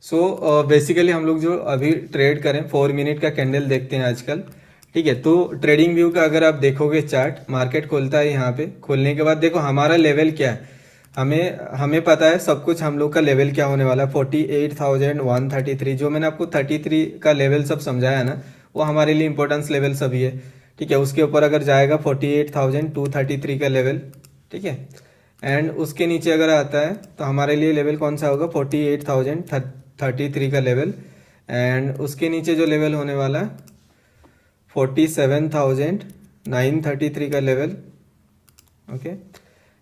So basically हम लोग जो अभी ट्रेड करें 4 मिनट का कैंडल देखते हैं आजकल। ठीक है, तो ट्रेडिंग व्यू का अगर आप देखोगे चार्ट, मार्केट खोलता है यहाँ पे, खोलने के बाद देखो हमारा लेवल क्या है। हमें हमें पता है सब कुछ, हम लोग का लेवल क्या होने वाला है 48,133। जो मैंने आपको 33 का लेवल सब समझाया ना, वो हमारे लिए इंपॉर्टेंस लेवल सभी है। ठीक है, उसके ऊपर अगर जाएगा 48,233 का लेवल। ठीक है, एंड उसके नीचे अगर आता है तो हमारे लिए लेवल कौन सा होगा 48,033 का लेवल। एंड उसके नीचे जो लेवल होने वाला है 47,933 का लेवल। ओके,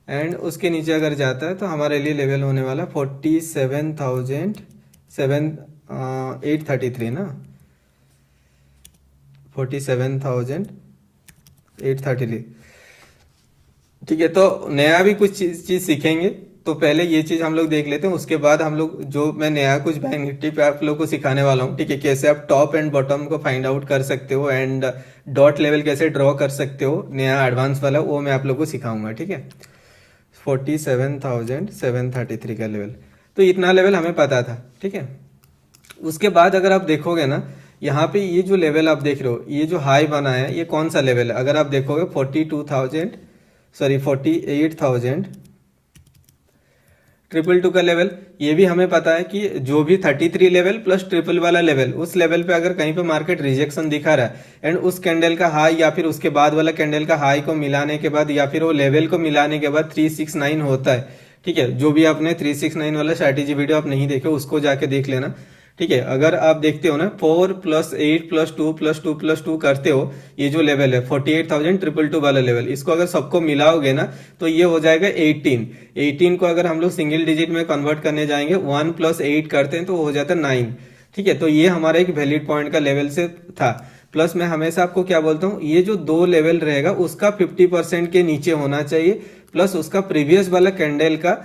एंड उसके नीचे अगर जाता है तो हमारे लिए लेवल होने वाला 47,833 ना, 47,833। ठीक है, तो नया भी कुछ चीज सीखेंगे, तो पहले ये चीज हम लोग देख लेते हैं, उसके बाद हम लोग जो मैं नया कुछ बैंक निफ्टी पे आप लोग को सिखाने वाला हूँ। ठीक है, कैसे आप टॉप एंड बॉटम को फाइंड आउट कर सकते हो एंड डॉट लेवल कैसे ड्रॉ कर सकते हो, नया एडवांस वाला वो मैं आप लोग को सिखाऊंगा। ठीक है, 47,733 का लेवल, तो इतना लेवल हमें पता था। ठीक है, उसके बाद अगर आप देखोगे ना, यहाँ पे ये जो लेवल आप देख रहे हो, ये जो हाई बना है, ये कौन सा लेवल है? अगर आप देखोगे 48,2 का लेवल, ये भी हमें पता है कि जो भी 33 लेवल प्लस ट्रिपल वाला लेवल, उस लेवल पे अगर कहीं पे मार्केट रिजेक्शन दिखा रहा है एंड उस कैंडल का हाई या फिर उसके बाद वाला कैंडल का हाई को मिलाने के बाद या फिर वो लेवल को मिलाने के बाद 369 होता है। ठीक है, जो भी आपने 369 वाला स्ट्रैटेजी वीडियो आप नहीं देखे उसको जाके देख लेना। ठीक है, अगर आप देखते हो ना 4+8+2+2+2 करते हो, ये जो लेवल है 48,222 वाला लेवल, इसको अगर सबको मिलाओगे ना तो ये हो जाएगा 18 को अगर हम लोग सिंगल डिजिट में कन्वर्ट करने जाएंगे 1+8 करते हैं तो हो जाता है 9। ठीक है, तो ये हमारा एक वैलिड पॉइंट का लेवल से था। प्लस मैं हमेशा आपको क्या बोलता हूँ, ये जो दो लेवल रहेगा उसका 50% के नीचे होना चाहिए, प्लस उसका प्रीवियस वाला कैंडल का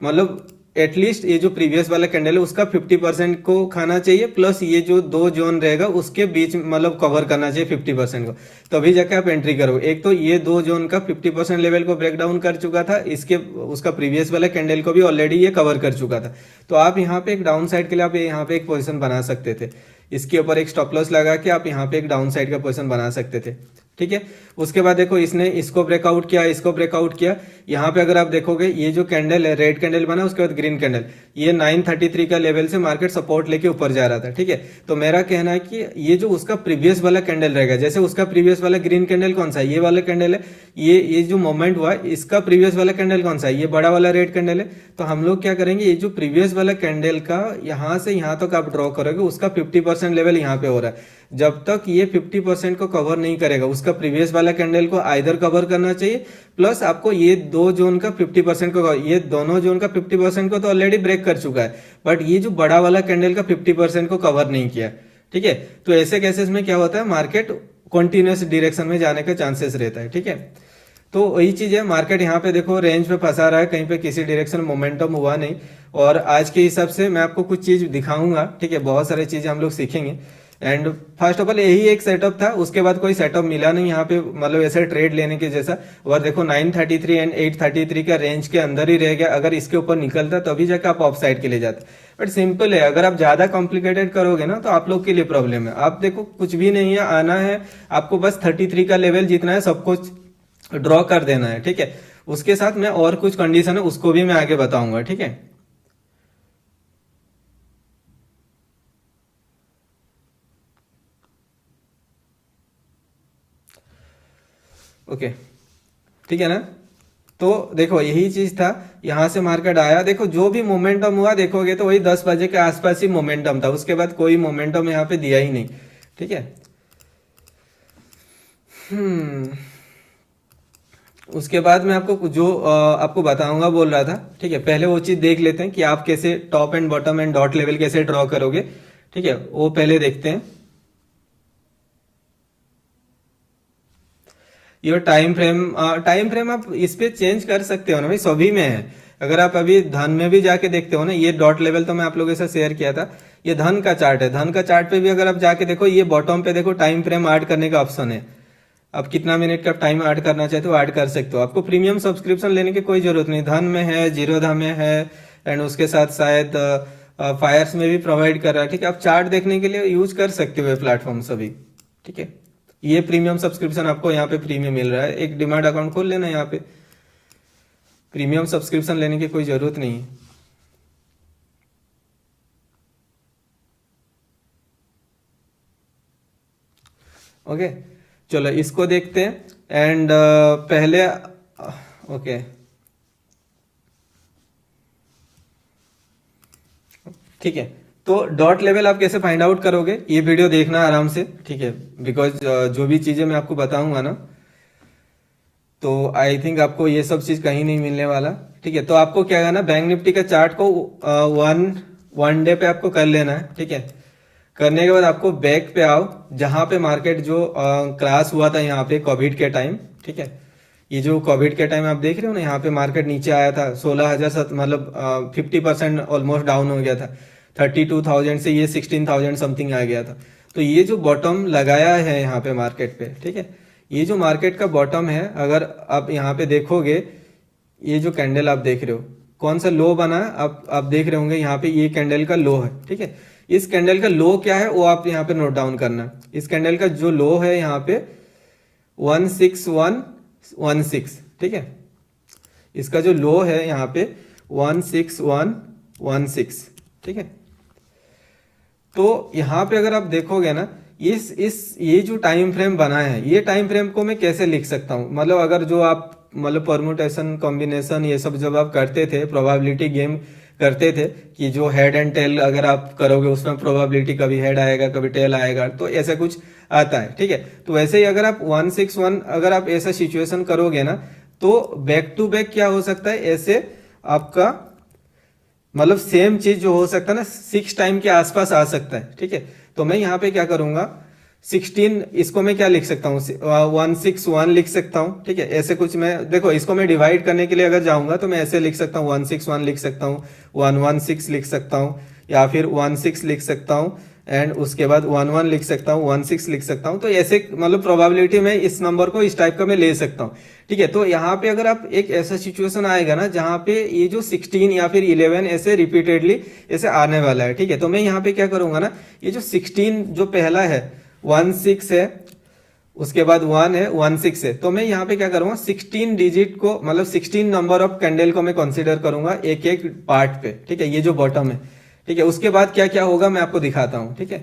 मतलब एटलीस्ट ये जो प्रीवियस वाला कैंडल है उसका 50% को खाना चाहिए, प्लस ये जो दो जोन रहेगा उसके बीच मतलब कवर करना चाहिए 50% को, तभी जाके आप एंट्री करो। एक तो ये दो जोन का 50% लेवल को ब्रेक डाउन कर चुका था, इसके उसका प्रीवियस वाला कैंडल को भी ऑलरेडी ये कवर कर चुका था, तो आप यहाँ पे एक डाउन साइड के लिए आप यहाँ पे एक पोजिशन बना सकते थे, इसके ऊपर एक स्टॉप लॉस लगा के आप यहाँ पे एक डाउन साइड का पोजिशन बना सकते थे। ठीक है, उसके बाद देखो इसने इसको ब्रेकआउट किया, इसको ब्रेकआउट किया। यहाँ पे अगर आप देखोगे ये जो कैंडल है रेड कैंडल बना, उसके बाद ग्रीन कैंडल, ये 933 का लेवल से मार्केट सपोर्ट लेके ऊपर जा रहा था। ठीक है, तो मेरा कहना है कि ये जो उसका प्रीवियस वाला कैंडल रहेगा, जैसे उसका प्रीवियस वाला ग्रीन कैंडल कौन सा है, ये वाला कैंडल है, ये जो मोमेंट हुआ इसका प्रीवियस वाला कैंडल कौन सा है, ये बड़ा वाला रेड कैंडल है। तो हम लोग क्या करेंगे, ये जो प्रीवियस वाला कैंडल का यहाँ से यहाँ तक आप ड्रॉ करोगे, उसका 50% लेवल यहाँ पे हो रहा है, जब तक ये 50% को कवर नहीं करेगा उसका प्रीवियस वाला कैंडल को आइदर कवर करना चाहिए, प्लस आपको ये दो जोन का 50% को, ये दोनों जोन का 50% को तो ऑलरेडी ब्रेक कर चुका है, बट ये जो बड़ा वाला कैंडल का 50% को कवर नहीं किया। ठीक है, तो ऐसे केसेस में क्या होता है, मार्केट कॉन्टिन्यूस डायरेक्शन में जाने का चांसेस रहता है। ठीक है, तो वही चीज है, मार्केट यहाँ पे देखो रेंज पे फंसा रहा है, कहीं पे किसी डायरेक्शन मोमेंटम हुआ नहीं, और आज के हिसाब से मैं आपको कुछ चीज दिखाऊंगा। ठीक है, बहुत सारी चीजें हम लोग सीखेंगे। एंड फर्स्ट ऑफ ऑल यही एक सेटअप था, उसके बाद कोई सेटअप मिला नहीं यहाँ पे, मतलब ऐसे ट्रेड लेने के जैसा। और देखो 933 एंड 833 का रेंज के अंदर ही रह गया, अगर इसके ऊपर निकलता तभी जाकर आप ऑफ साइड के लिए जाते। बट सिंपल है, अगर आप ज्यादा कॉम्प्लिकेटेड करोगे ना तो आप लोग के लिए प्रॉब्लम है। आप देखो कुछ भी नहीं है, आना है आपको बस 33 का लेवल जीतना है, सब कुछ ड्रॉ कर देना है। ठीक है, उसके साथ में और कुछ कंडीशन है उसको भी मैं आगे बताऊंगा। ठीक है, ओके, ठीक है ना। तो देखो यही चीज था, यहां से मार्केट आया, देखो जो भी मोमेंटम हुआ देखोगे तो वही 10 बजे के आसपास ही मोमेंटम था, उसके बाद कोई मोमेंटम यहाँ पे दिया ही नहीं। ठीक है, उसके बाद मैं आपको जो आपको बताऊंगा बोल रहा था। ठीक है, पहले वो चीज देख लेते हैं कि आप कैसे top and bottom and dot level कैसे ड्रॉ करोगे। ठीक है, वो पहले देखते हैं। ये टाइम फ्रेम आप इस पे चेंज कर सकते हो ना भाई, सभी में है। अगर आप अभी धन में भी जाके देखते हो ना, ये डॉट लेवल तो मैं आप लोगों से शेयर किया था, ये धन का चार्ट है, धन का चार्ट पे भी अगर आप जाके देखो, ये बॉटम पे देखो टाइम फ्रेम ऐड करने का ऑप्शन है, आप कितना मिनट का टाइम ऐड करना चाहते हो ऐड कर सकते हो। आपको प्रीमियम सब्सक्रिप्शन लेने की कोई जरूरत नहीं, धन में है, जीरो धन में है, एंड उसके साथ शायद फायर्स में भी प्रोवाइड कर रहा है, ठीक है। आप चार्ट देखने के लिए यूज कर सकते हो प्लेटफॉर्म सभी, ठीक है। ये प्रीमियम सब्सक्रिप्शन आपको यहाँ पे फ्री में मिल रहा है। एक डिमांड अकाउंट खोल लेना, यहाँ पे प्रीमियम सब्सक्रिप्शन लेने की कोई जरूरत नहीं है। ओके, चलो इसको देखते हैं। एंड पहले ओके, ठीक है। तो डॉट लेवल आप कैसे फाइंड आउट करोगे, ये वीडियो देखना आराम से, ठीक है। बिकॉज जो भी चीजें मैं आपको बताऊंगा ना, तो आई थिंक आपको ये सब चीज कहीं नहीं मिलने वाला, ठीक है। तो आपको क्या करना, बैंक निफ्टी का चार्ट को वन डे पे आपको कर लेना है, ठीक है। करने के बाद आपको बैक पे आओ, जहां पे मार्केट जो क्राश हुआ था यहाँ पे कोविड के टाइम, ठीक है। ये जो कोविड के टाइम आप देख रहे हो ना, यहाँ पे मार्केट नीचे आया था 16,000, मतलब 50% ऑलमोस्ट डाउन हो गया था। 32,000 से ये 16,000 समथिंग आ गया था। तो ये जो बॉटम लगाया है यहाँ पे मार्केट पे, ठीक है, ये जो मार्केट का बॉटम है, अगर आप यहाँ पे देखोगे, ये जो कैंडल आप देख रहे हो, कौन सा लो बना है, आप देख रहे होंगे यहाँ पे, ये कैंडल का लो है, ठीक है। इस कैंडल का लो क्या है वो आप यहाँ पे नोट डाउन करना। इस कैंडल का जो लो है यहाँ पे 16116, ठीक है। इसका जो लो है यहाँ पे 16116, ठीक है। तो यहाँ पे अगर आप देखोगे ना, ये जो टाइम फ्रेम बना है, ये टाइम फ्रेम को मैं कैसे लिख सकता हूँ, मतलब अगर जो आप मतलब परमुटेशन कॉम्बिनेशन ये सब जब आप करते थे, प्रोबेबिलिटी गेम करते थे, कि जो हेड एंड टेल अगर आप करोगे उसमें प्रोबेबिलिटी कभी हेड आएगा कभी टेल आएगा, तो ऐसा कुछ आता है, ठीक है। तो वैसे ही अगर आप 161 अगर आप ऐसा सिचुएशन करोगे ना, तो बैक टू बैक क्या हो सकता है, ऐसे आपका मतलब सेम चीज जो हो सकता है ना 6 टाइम के आसपास आ सकता है, ठीक है। तो मैं यहाँ पे क्या करूंगा, 16, इसको मैं क्या लिख सकता हूँ, 161 लिख सकता हूँ, ठीक है। ऐसे कुछ मैं देखो, इसको मैं डिवाइड करने के लिए अगर जाऊंगा तो मैं ऐसे लिख सकता हूँ, 161 लिख सकता हूँ, 116 लिख सकता हूँ, या फिर 16 लिख सकता हूँ, एंड उसके बाद 11 लिख सकता हूँ, 16 लिख सकता हूँ। तो ऐसे मतलब प्रोबेबिलिटी में इस नंबर को इस टाइप का मैं ले सकता हूँ, ठीक है। तो यहाँ पे अगर आप एक ऐसा सिचुएशन आएगा ना जहाँ पे ये जो 16 या फिर 11 ऐसे रिपीटेडली ऐसे आने वाला है, ठीक है। तो मैं यहाँ पे क्या करूंगा ना, ये जो 16 जो पहला है 16 है, उसके बाद 1 है, 16 है, तो मैं यहाँ पे क्या करूंगा, 16 डिजिट को मतलब 16 नंबर ऑफ कैंडल को मैं कंसीडर करूंगा एक एक पार्ट पे, ठीक है। ये जो बॉटम है, ठीक है, उसके बाद क्या क्या होगा मैं आपको दिखाता हूं, ठीक है।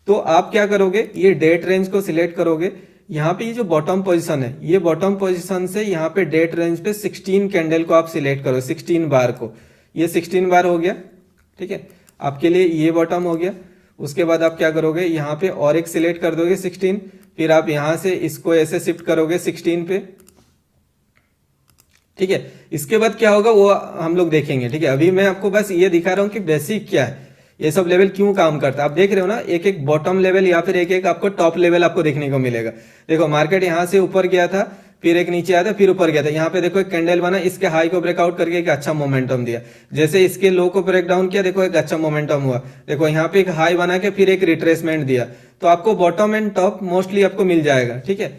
तो आप क्या करोगे, ये डेट रेंज को सिलेक्ट करोगे, यहाँ पे ये जो बॉटम पोजीशन है, ये बॉटम पोजीशन से यहाँ पे डेट रेंज पे 16 कैंडल को आप सिलेक्ट करो, 16 बार को, ये 16 बार हो गया, ठीक है। आपके लिए ये बॉटम हो गया। उसके बाद आप क्या करोगे, यहाँ पे और एक सिलेक्ट कर दोगे 16, फिर आप यहां से इसको ऐसे शिफ्ट करोगे 16 पे, ठीक है। इसके बाद क्या होगा वो हम लोग देखेंगे, ठीक है। अभी मैं आपको बस ये दिखा रहा हूं कि बेसिक क्या है, ये सब लेवल क्यों काम करता है। आप देख रहे हो ना, एक एक बॉटम लेवल या फिर एक एक आपको टॉप लेवल आपको देखने को मिलेगा। देखो मार्केट यहां से ऊपर गया था, फिर एक नीचे आया था, फिर ऊपर गया था, यहाँ पे देखो एक कैंडल बना, इसके हाई को ब्रेकआउट करके एक अच्छा मोमेंटम दिया। जैसे इसके लो को ब्रेक डाउन किया, देखो एक अच्छा मोमेंटम हुआ। देखो यहाँ पे एक हाई बना के फिर एक रिट्रेसमेंट दिया। तो आपको बॉटम एंड टॉप मोस्टली आपको मिल जाएगा, ठीक है।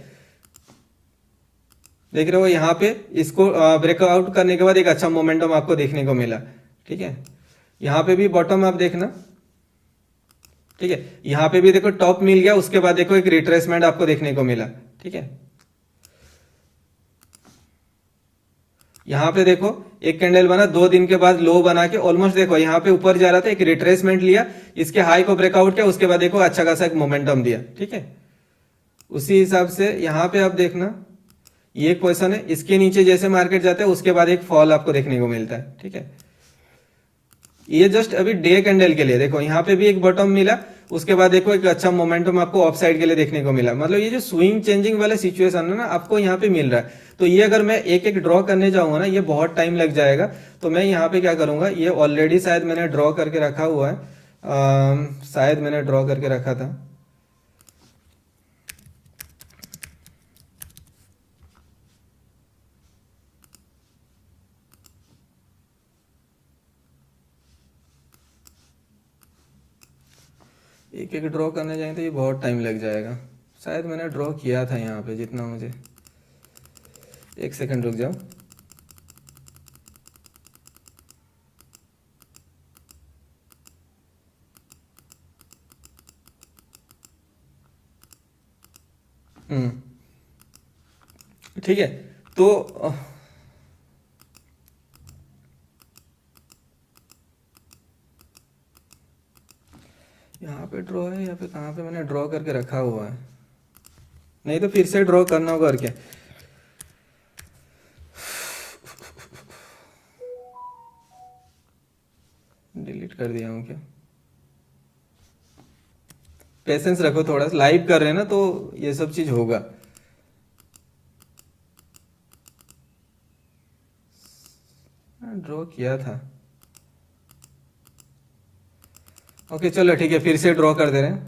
देख रहे हो यहाँ पे इसको ब्रेकआउट करने के बाद एक अच्छा मोमेंटम आपको देखने को मिला, ठीक है। यहाँ पे भी बॉटम आप देखना, ठीक है। यहाँ पे भी देखो टॉप मिल गया, उसके बाद देखो एक रिट्रेसमेंट आपको देखने को मिला, ठीक है। यहाँ पे देखो एक कैंडल बना, 2 दिन के बाद लो बना के ऑलमोस्ट देखो यहाँ पे ऊपर जा रहा था, एक रिट्रेसमेंट लिया, इसके हाई को ब्रेकआउट किया, उसके बाद देखो अच्छा खासा एक मोमेंटम दिया, ठीक है। उसी हिसाब से यहाँ पे आप देखना, ये क्वेश्चन है, इसके नीचे जैसे मार्केट जाता है उसके बाद एक फॉल आपको देखने को मिलता है, ठीक है। ये जस्ट अभी डे कैंडल के लिए देखो, यहाँ पे भी एक बॉटम मिला, उसके बाद देखो एक अच्छा मोमेंटम आपको ऑफ साइड के लिए देखने को मिला। मतलब ये जो स्विंग चेंजिंग वाला सिचुएशन है ना आपको यहाँ पे मिल रहा है। तो ये अगर मैं एक एक ड्रॉ करने जाऊंगा ना, ये बहुत टाइम लग जाएगा। तो मैं यहाँ पे क्या करूंगा, ये ऑलरेडी शायद मैंने ड्रॉ करके रखा हुआ है, शायद मैंने ड्रॉ करके रखा था। एक एक ड्रॉ करने जाएंगे तो ये बहुत टाइम लग जाएगा। शायद मैंने ड्रॉ किया था यहाँ पे, जितना मुझे, एक सेकंड रुक जाओ। ठीक है। तो यहाँ पे ड्रॉ है या फिर कहाँ पे मैंने ड्रॉ करके रखा हुआ है, नहीं तो फिर से ड्रॉ करना होगा और क्या। डिलीट कर दिया हूँ क्या। पेशेंस रखो थोड़ा सा, लाइव कर रहे हैं ना तो ये सब चीज होगा। ड्रॉ किया था। ओके चलो ठीक है, फिर से ड्रॉ कर दे रहे हैं।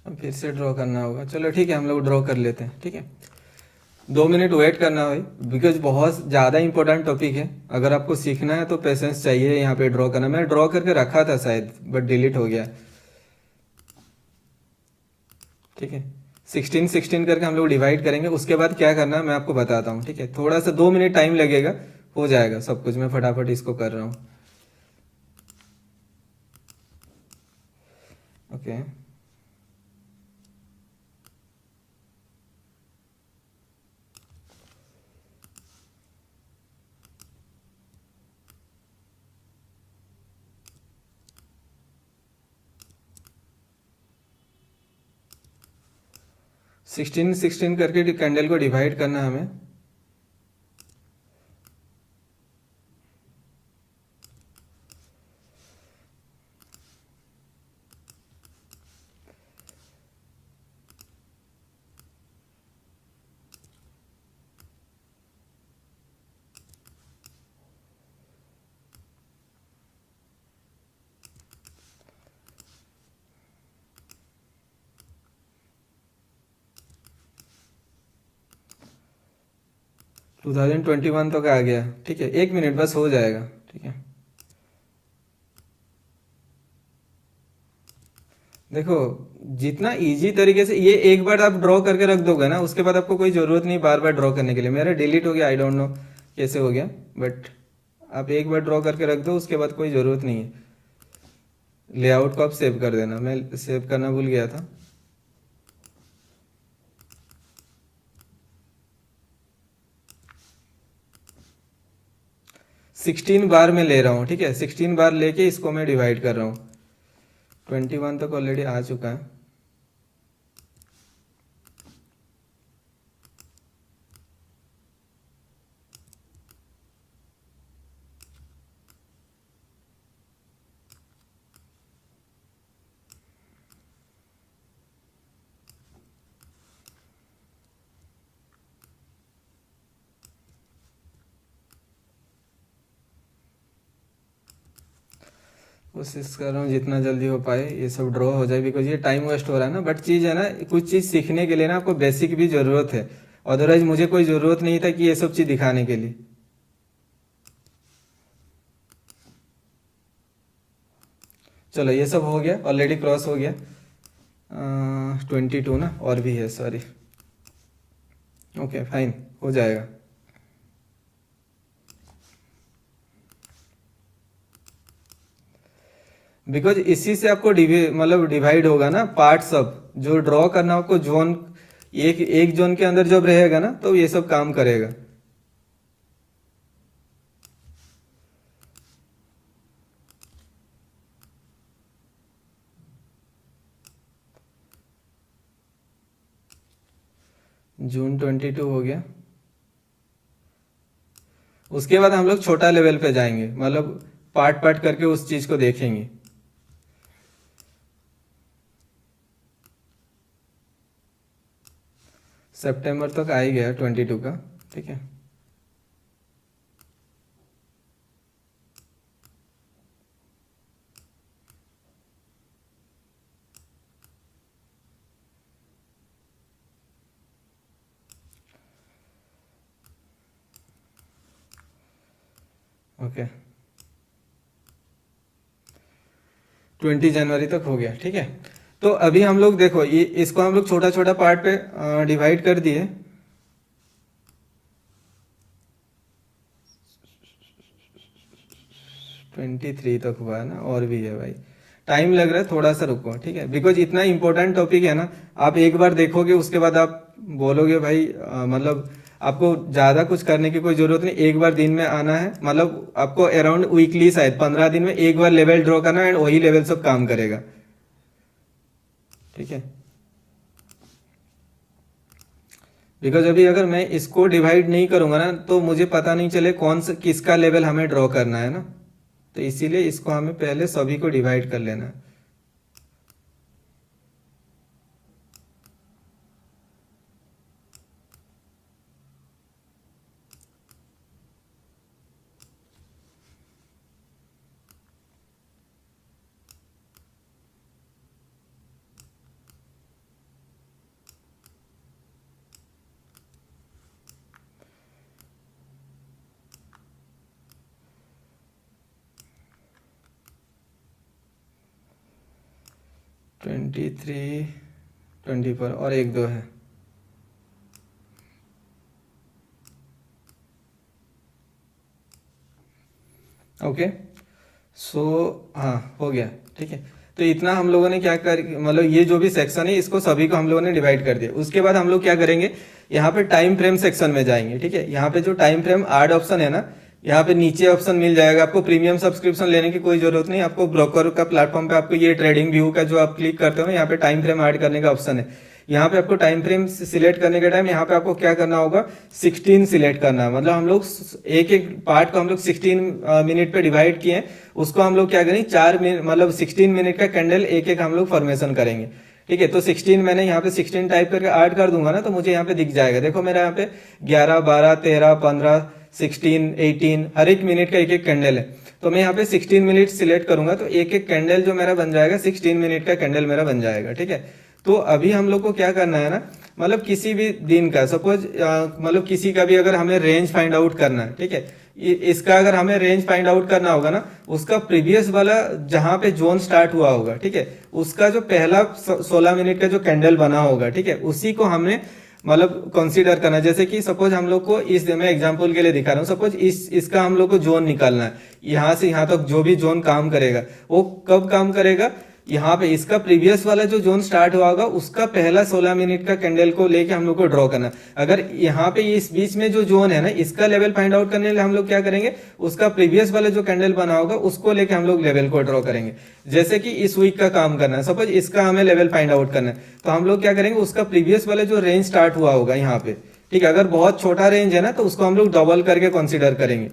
अब फिर से ड्रॉ करना होगा, चलो ठीक है हम लोग ड्रॉ कर लेते हैं। ठीक है 2 मिनट वेट करना भाई, बिकॉज बहुत ज़्यादा इंपॉर्टेंट टॉपिक है। अगर आपको सीखना है तो पेशेंस चाहिए। यहाँ पे ड्रॉ करना, मैं ड्रॉ करके रखा था शायद बट डिलीट हो गया। ठीक है 16 करके हम लोग डिवाइड करेंगे, उसके बाद क्या करना है मैं आपको बताता हूँ। ठीक है थोड़ा सा 2 मिनट टाइम लगेगा, हो जाएगा सब कुछ। मैं फटाफट इसको कर रहा हूँ। ओके 16 करके कैंडल को डिवाइड करना है हमें। टू 2021 तक आ गया। ठीक है 1 मिनट बस हो जाएगा। ठीक है देखो जितना इजी तरीके से ये एक बार आप ड्रॉ करके रख दोगे ना, उसके बाद आपको कोई जरूरत नहीं बार बार ड्रॉ करने के लिए। मेरा डिलीट हो गया, आई डोंट नो कैसे हो गया, बट आप एक बार ड्रॉ करके रख दो, उसके बाद कोई ज़रूरत नहीं है। लेआउट को आप सेव कर देना, मैं सेव करना भूल गया था। सिक्सटीन बार में ले रहा हूँ। ठीक है 16 बार लेके इसको मैं डिवाइड कर रहा हूँ। 21 तक ऑलरेडी आ चुका है। कोशिश कर रहा हूँ जितना जल्दी हो पाए ये सब ड्रॉ हो जाए, बिकॉज ये टाइम वेस्ट हो रहा है ना। बट चीज़ है ना, कुछ चीज़ सीखने के लिए ना आपको बेसिक भी ज़रूरत है, अदरवाइज मुझे कोई ज़रूरत नहीं था कि ये सब चीज़ दिखाने के लिए। चलो ये सब हो गया, ऑलरेडी क्रॉस हो गया। 22 ना, और भी है सॉरी। ओके फाइन हो जाएगा। बिकॉज इसी से आपको मतलब डिवाइड होगा ना पार्ट सब, जो ड्रॉ करना आपको जोन, एक एक जोन के अंदर जब रहेगा ना तो ये सब काम करेगा। जून 22 हो गया। उसके बाद हम लोग छोटा लेवल पे जाएंगे, मतलब पार्ट पार्ट करके उस चीज को देखेंगे। सितंबर तक आ ही गया 22 का। ठीक है ओके 20 जनवरी तक हो गया। ठीक है तो अभी हम लोग देखो ये इसको हम लोग छोटा छोटा पार्ट पे डिवाइड कर दिए। 23 तक हुआ है ना, और भी है भाई, टाइम लग रहा है, थोड़ा सा रुको, ठीक है, बिकॉज इतना इंपॉर्टेंट टॉपिक है ना, आप एक बार देखोगे उसके बाद आप बोलोगे भाई मतलब आपको ज्यादा कुछ करने की कोई जरूरत नहीं, एक बार दिन में आना है, मतलब आपको अराउंड वीकली शायद 15 दिन में एक बार लेवल ड्रॉ करना है एंड वही लेवल सब काम करेगा, ठीक है। बिकॉज अभी अगर मैं इसको डिवाइड नहीं करूंगा ना तो मुझे पता नहीं चले कौन सा किसका लेवल हमें ड्रॉ करना है ना, तो इसीलिए इसको हमें पहले सभी को डिवाइड कर लेना है। ट्वेंटी थ्री 24 और एक दो है, ओके। सो हाँ हो गया, ठीक है। तो इतना हम लोगों ने क्या कर, मतलब ये जो भी सेक्शन है इसको सभी को हम लोगों ने डिवाइड कर दिया। उसके बाद हम लोग क्या करेंगे, यहाँ पे टाइम फ्रेम सेक्शन में जाएंगे, ठीक है। यहाँ पे जो टाइम फ्रेम आर्ट ऑप्शन है ना, यहाँ पे नीचे ऑप्शन मिल जाएगा आपको, प्रीमियम सब्सक्रिप्शन लेने की कोई जरूरत नहीं आपको, ब्रोकर का प्लेटफॉर्म पे आपको ये ट्रेडिंग व्यू का जो आप क्लिक करते हो यहाँ पे टाइम फ्रेम ऐड करने का ऑप्शन है। यहाँ पे आपको टाइम फ्रेम सिलेक्ट करने के टाइम यहाँ पे आपको क्या करना होगा, 16 सिलेक्ट करना है, मतलब हम लोग एक एक पार्ट को हम लोग 16 मिनट पे डिवाइड किए, उसको हम लोग क्या करेंगे 4 मिनट, मतलब 16 मिनट का कैंडल एक एक हम लोग फॉर्मेशन करेंगे, ठीक है। तो 16 मैंने यहाँ पे 16 टाइप करके ऐड कर दूंगा ना, तो मुझे यहाँ पे दिख जाएगा, देखो मेरा यहाँ पे 11 12 13 15 16 18 हर एक मिनट का एक एक कैंडल है। तो मैं यहाँ पे 16 मिनट सिलेक्ट करूंगा तो एक एक कैंडल जो मेरा बन जाएगा 16 मिनट का कैंडल मेरा बन जाएगा, ठीक है। तो अभी हम लोग को क्या करना है ना, मतलब किसी भी दिन का सपोज मतलब किसी का भी अगर हमें रेंज फाइंड आउट करना है, ठीक है, इसका अगर हमें रेंज फाइंड आउट करना होगा ना, उसका प्रीवियस वाला जहां पे जोन स्टार्ट हुआ होगा, ठीक है, उसका जो पहला 16 मिनट का जो कैंडल बना होगा, ठीक है, उसी को हमने मतलब कंसीडर करना है। जैसे कि सपोज हम लोग को इस मैं एग्जांपल के लिए दिखा रहा हूँ, सपोज इसका हम लोग को जोन निकालना है, यहाँ से यहाँ तक जो भी जोन काम करेगा वो कब काम करेगा, यहाँ पे इसका प्रीवियस वाला जो जोन स्टार्ट हुआ होगा उसका पहला 16 मिनट का कैंडल को लेके हम लोग को ड्रॉ करना। अगर यहाँ पे इस बीच में जो जोन है ना, इसका लेवल फाइंड आउट करने के लिए हम लोग क्या करेंगे, उसका प्रीवियस वाला जो कैंडल बना होगा उसको लेके हम लोग लेवल को ड्रॉ करेंगे। जैसे कि इस वीक का काम करना है, सपोज इसका हमें लेवल फाइंड आउट करना है, तो हम लोग क्या करेंगे, उसका प्रीवियस वाला जो रेंज स्टार्ट हुआ होगा यहाँ पे, ठीक है, अगर बहुत छोटा रेंज है ना तो उसको हम लोग डबल करके कंसिडर करेंगे।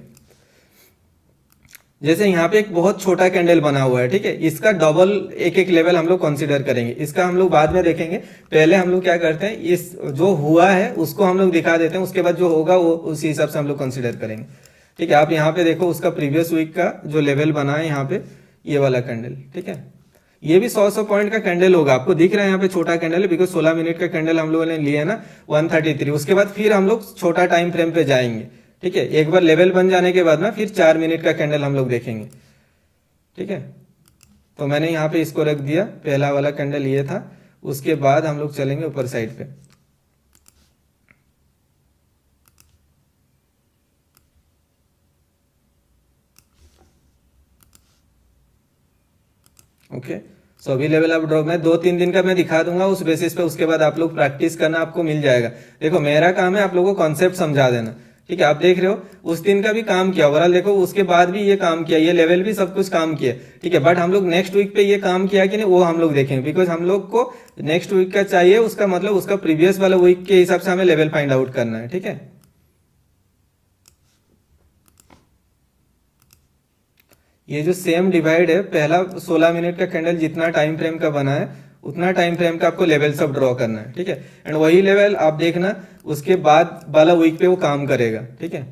जैसे यहाँ पे एक बहुत छोटा कैंडल बना हुआ है, ठीक है, इसका डबल एक एक लेवल हम लोग कंसीडर करेंगे, इसका हम लोग बाद में देखेंगे। पहले हम लोग क्या करते हैं, इस जो हुआ है उसको हम लोग दिखा देते हैं, उसके बाद जो होगा वो उसी हिसाब से हम लोग कंसीडर करेंगे, ठीक है। आप यहाँ पे देखो उसका प्रीवियस वीक का जो लेवल बना है यहाँ पे, ये वाला कैंडल, ठीक है, ये भी 100 पॉइंट का कैंडल होगा, आपको दिख रहा है यहाँ पे छोटा कैंडल है, बिकॉज 16 मिनट का कैंडल हम लोगों ने लिया है ना 133। उसके बाद फिर हम लोग छोटा टाइम फ्रेम पे जाएंगे, ठीक है, एक बार लेवल बन जाने के बाद ना फिर 4 मिनट का कैंडल हम लोग देखेंगे, ठीक है। तो मैंने यहाँ पे इसको रख दिया, पहला वाला कैंडल ये था, उसके बाद हम लोग चलेंगे ऊपर साइड पे, ओके। सो अभी लेवल अप ड्रॉप में 2-3 दिन का मैं दिखा दूंगा उस बेसिस पे, उसके बाद आप लोग प्रैक्टिस करना, आपको मिल जाएगा। देखो मेरा काम है आप लोगों को कॉन्सेप्ट समझा देना, ठीक है। आप देख रहे हो उस दिन का भी काम किया ओवरऑल, देखो उसके बाद भी ये काम किया, ये लेवल भी सब कुछ काम किया, ठीक है। बट हम लोग नेक्स्ट वीक पे ये काम किया कि नहीं वो हम लोग देखेंगे, बिकॉज हम लोग को नेक्स्ट वीक का चाहिए, उसका मतलब उसका प्रीवियस वाला वीक के हिसाब से हमें लेवल फाइंड आउट करना है, ठीक है। ये जो सेम डिवाइड है, पहला 16 मिनट का कैंडल जितना टाइम फ्रेम का बना है उतना टाइम फ्रेम का आपको लेवल सब ड्रॉ करना है, ठीक है। एंड वही लेवल आप देखना उसके बाद वाला वीक पे वो काम करेगा, ठीक है।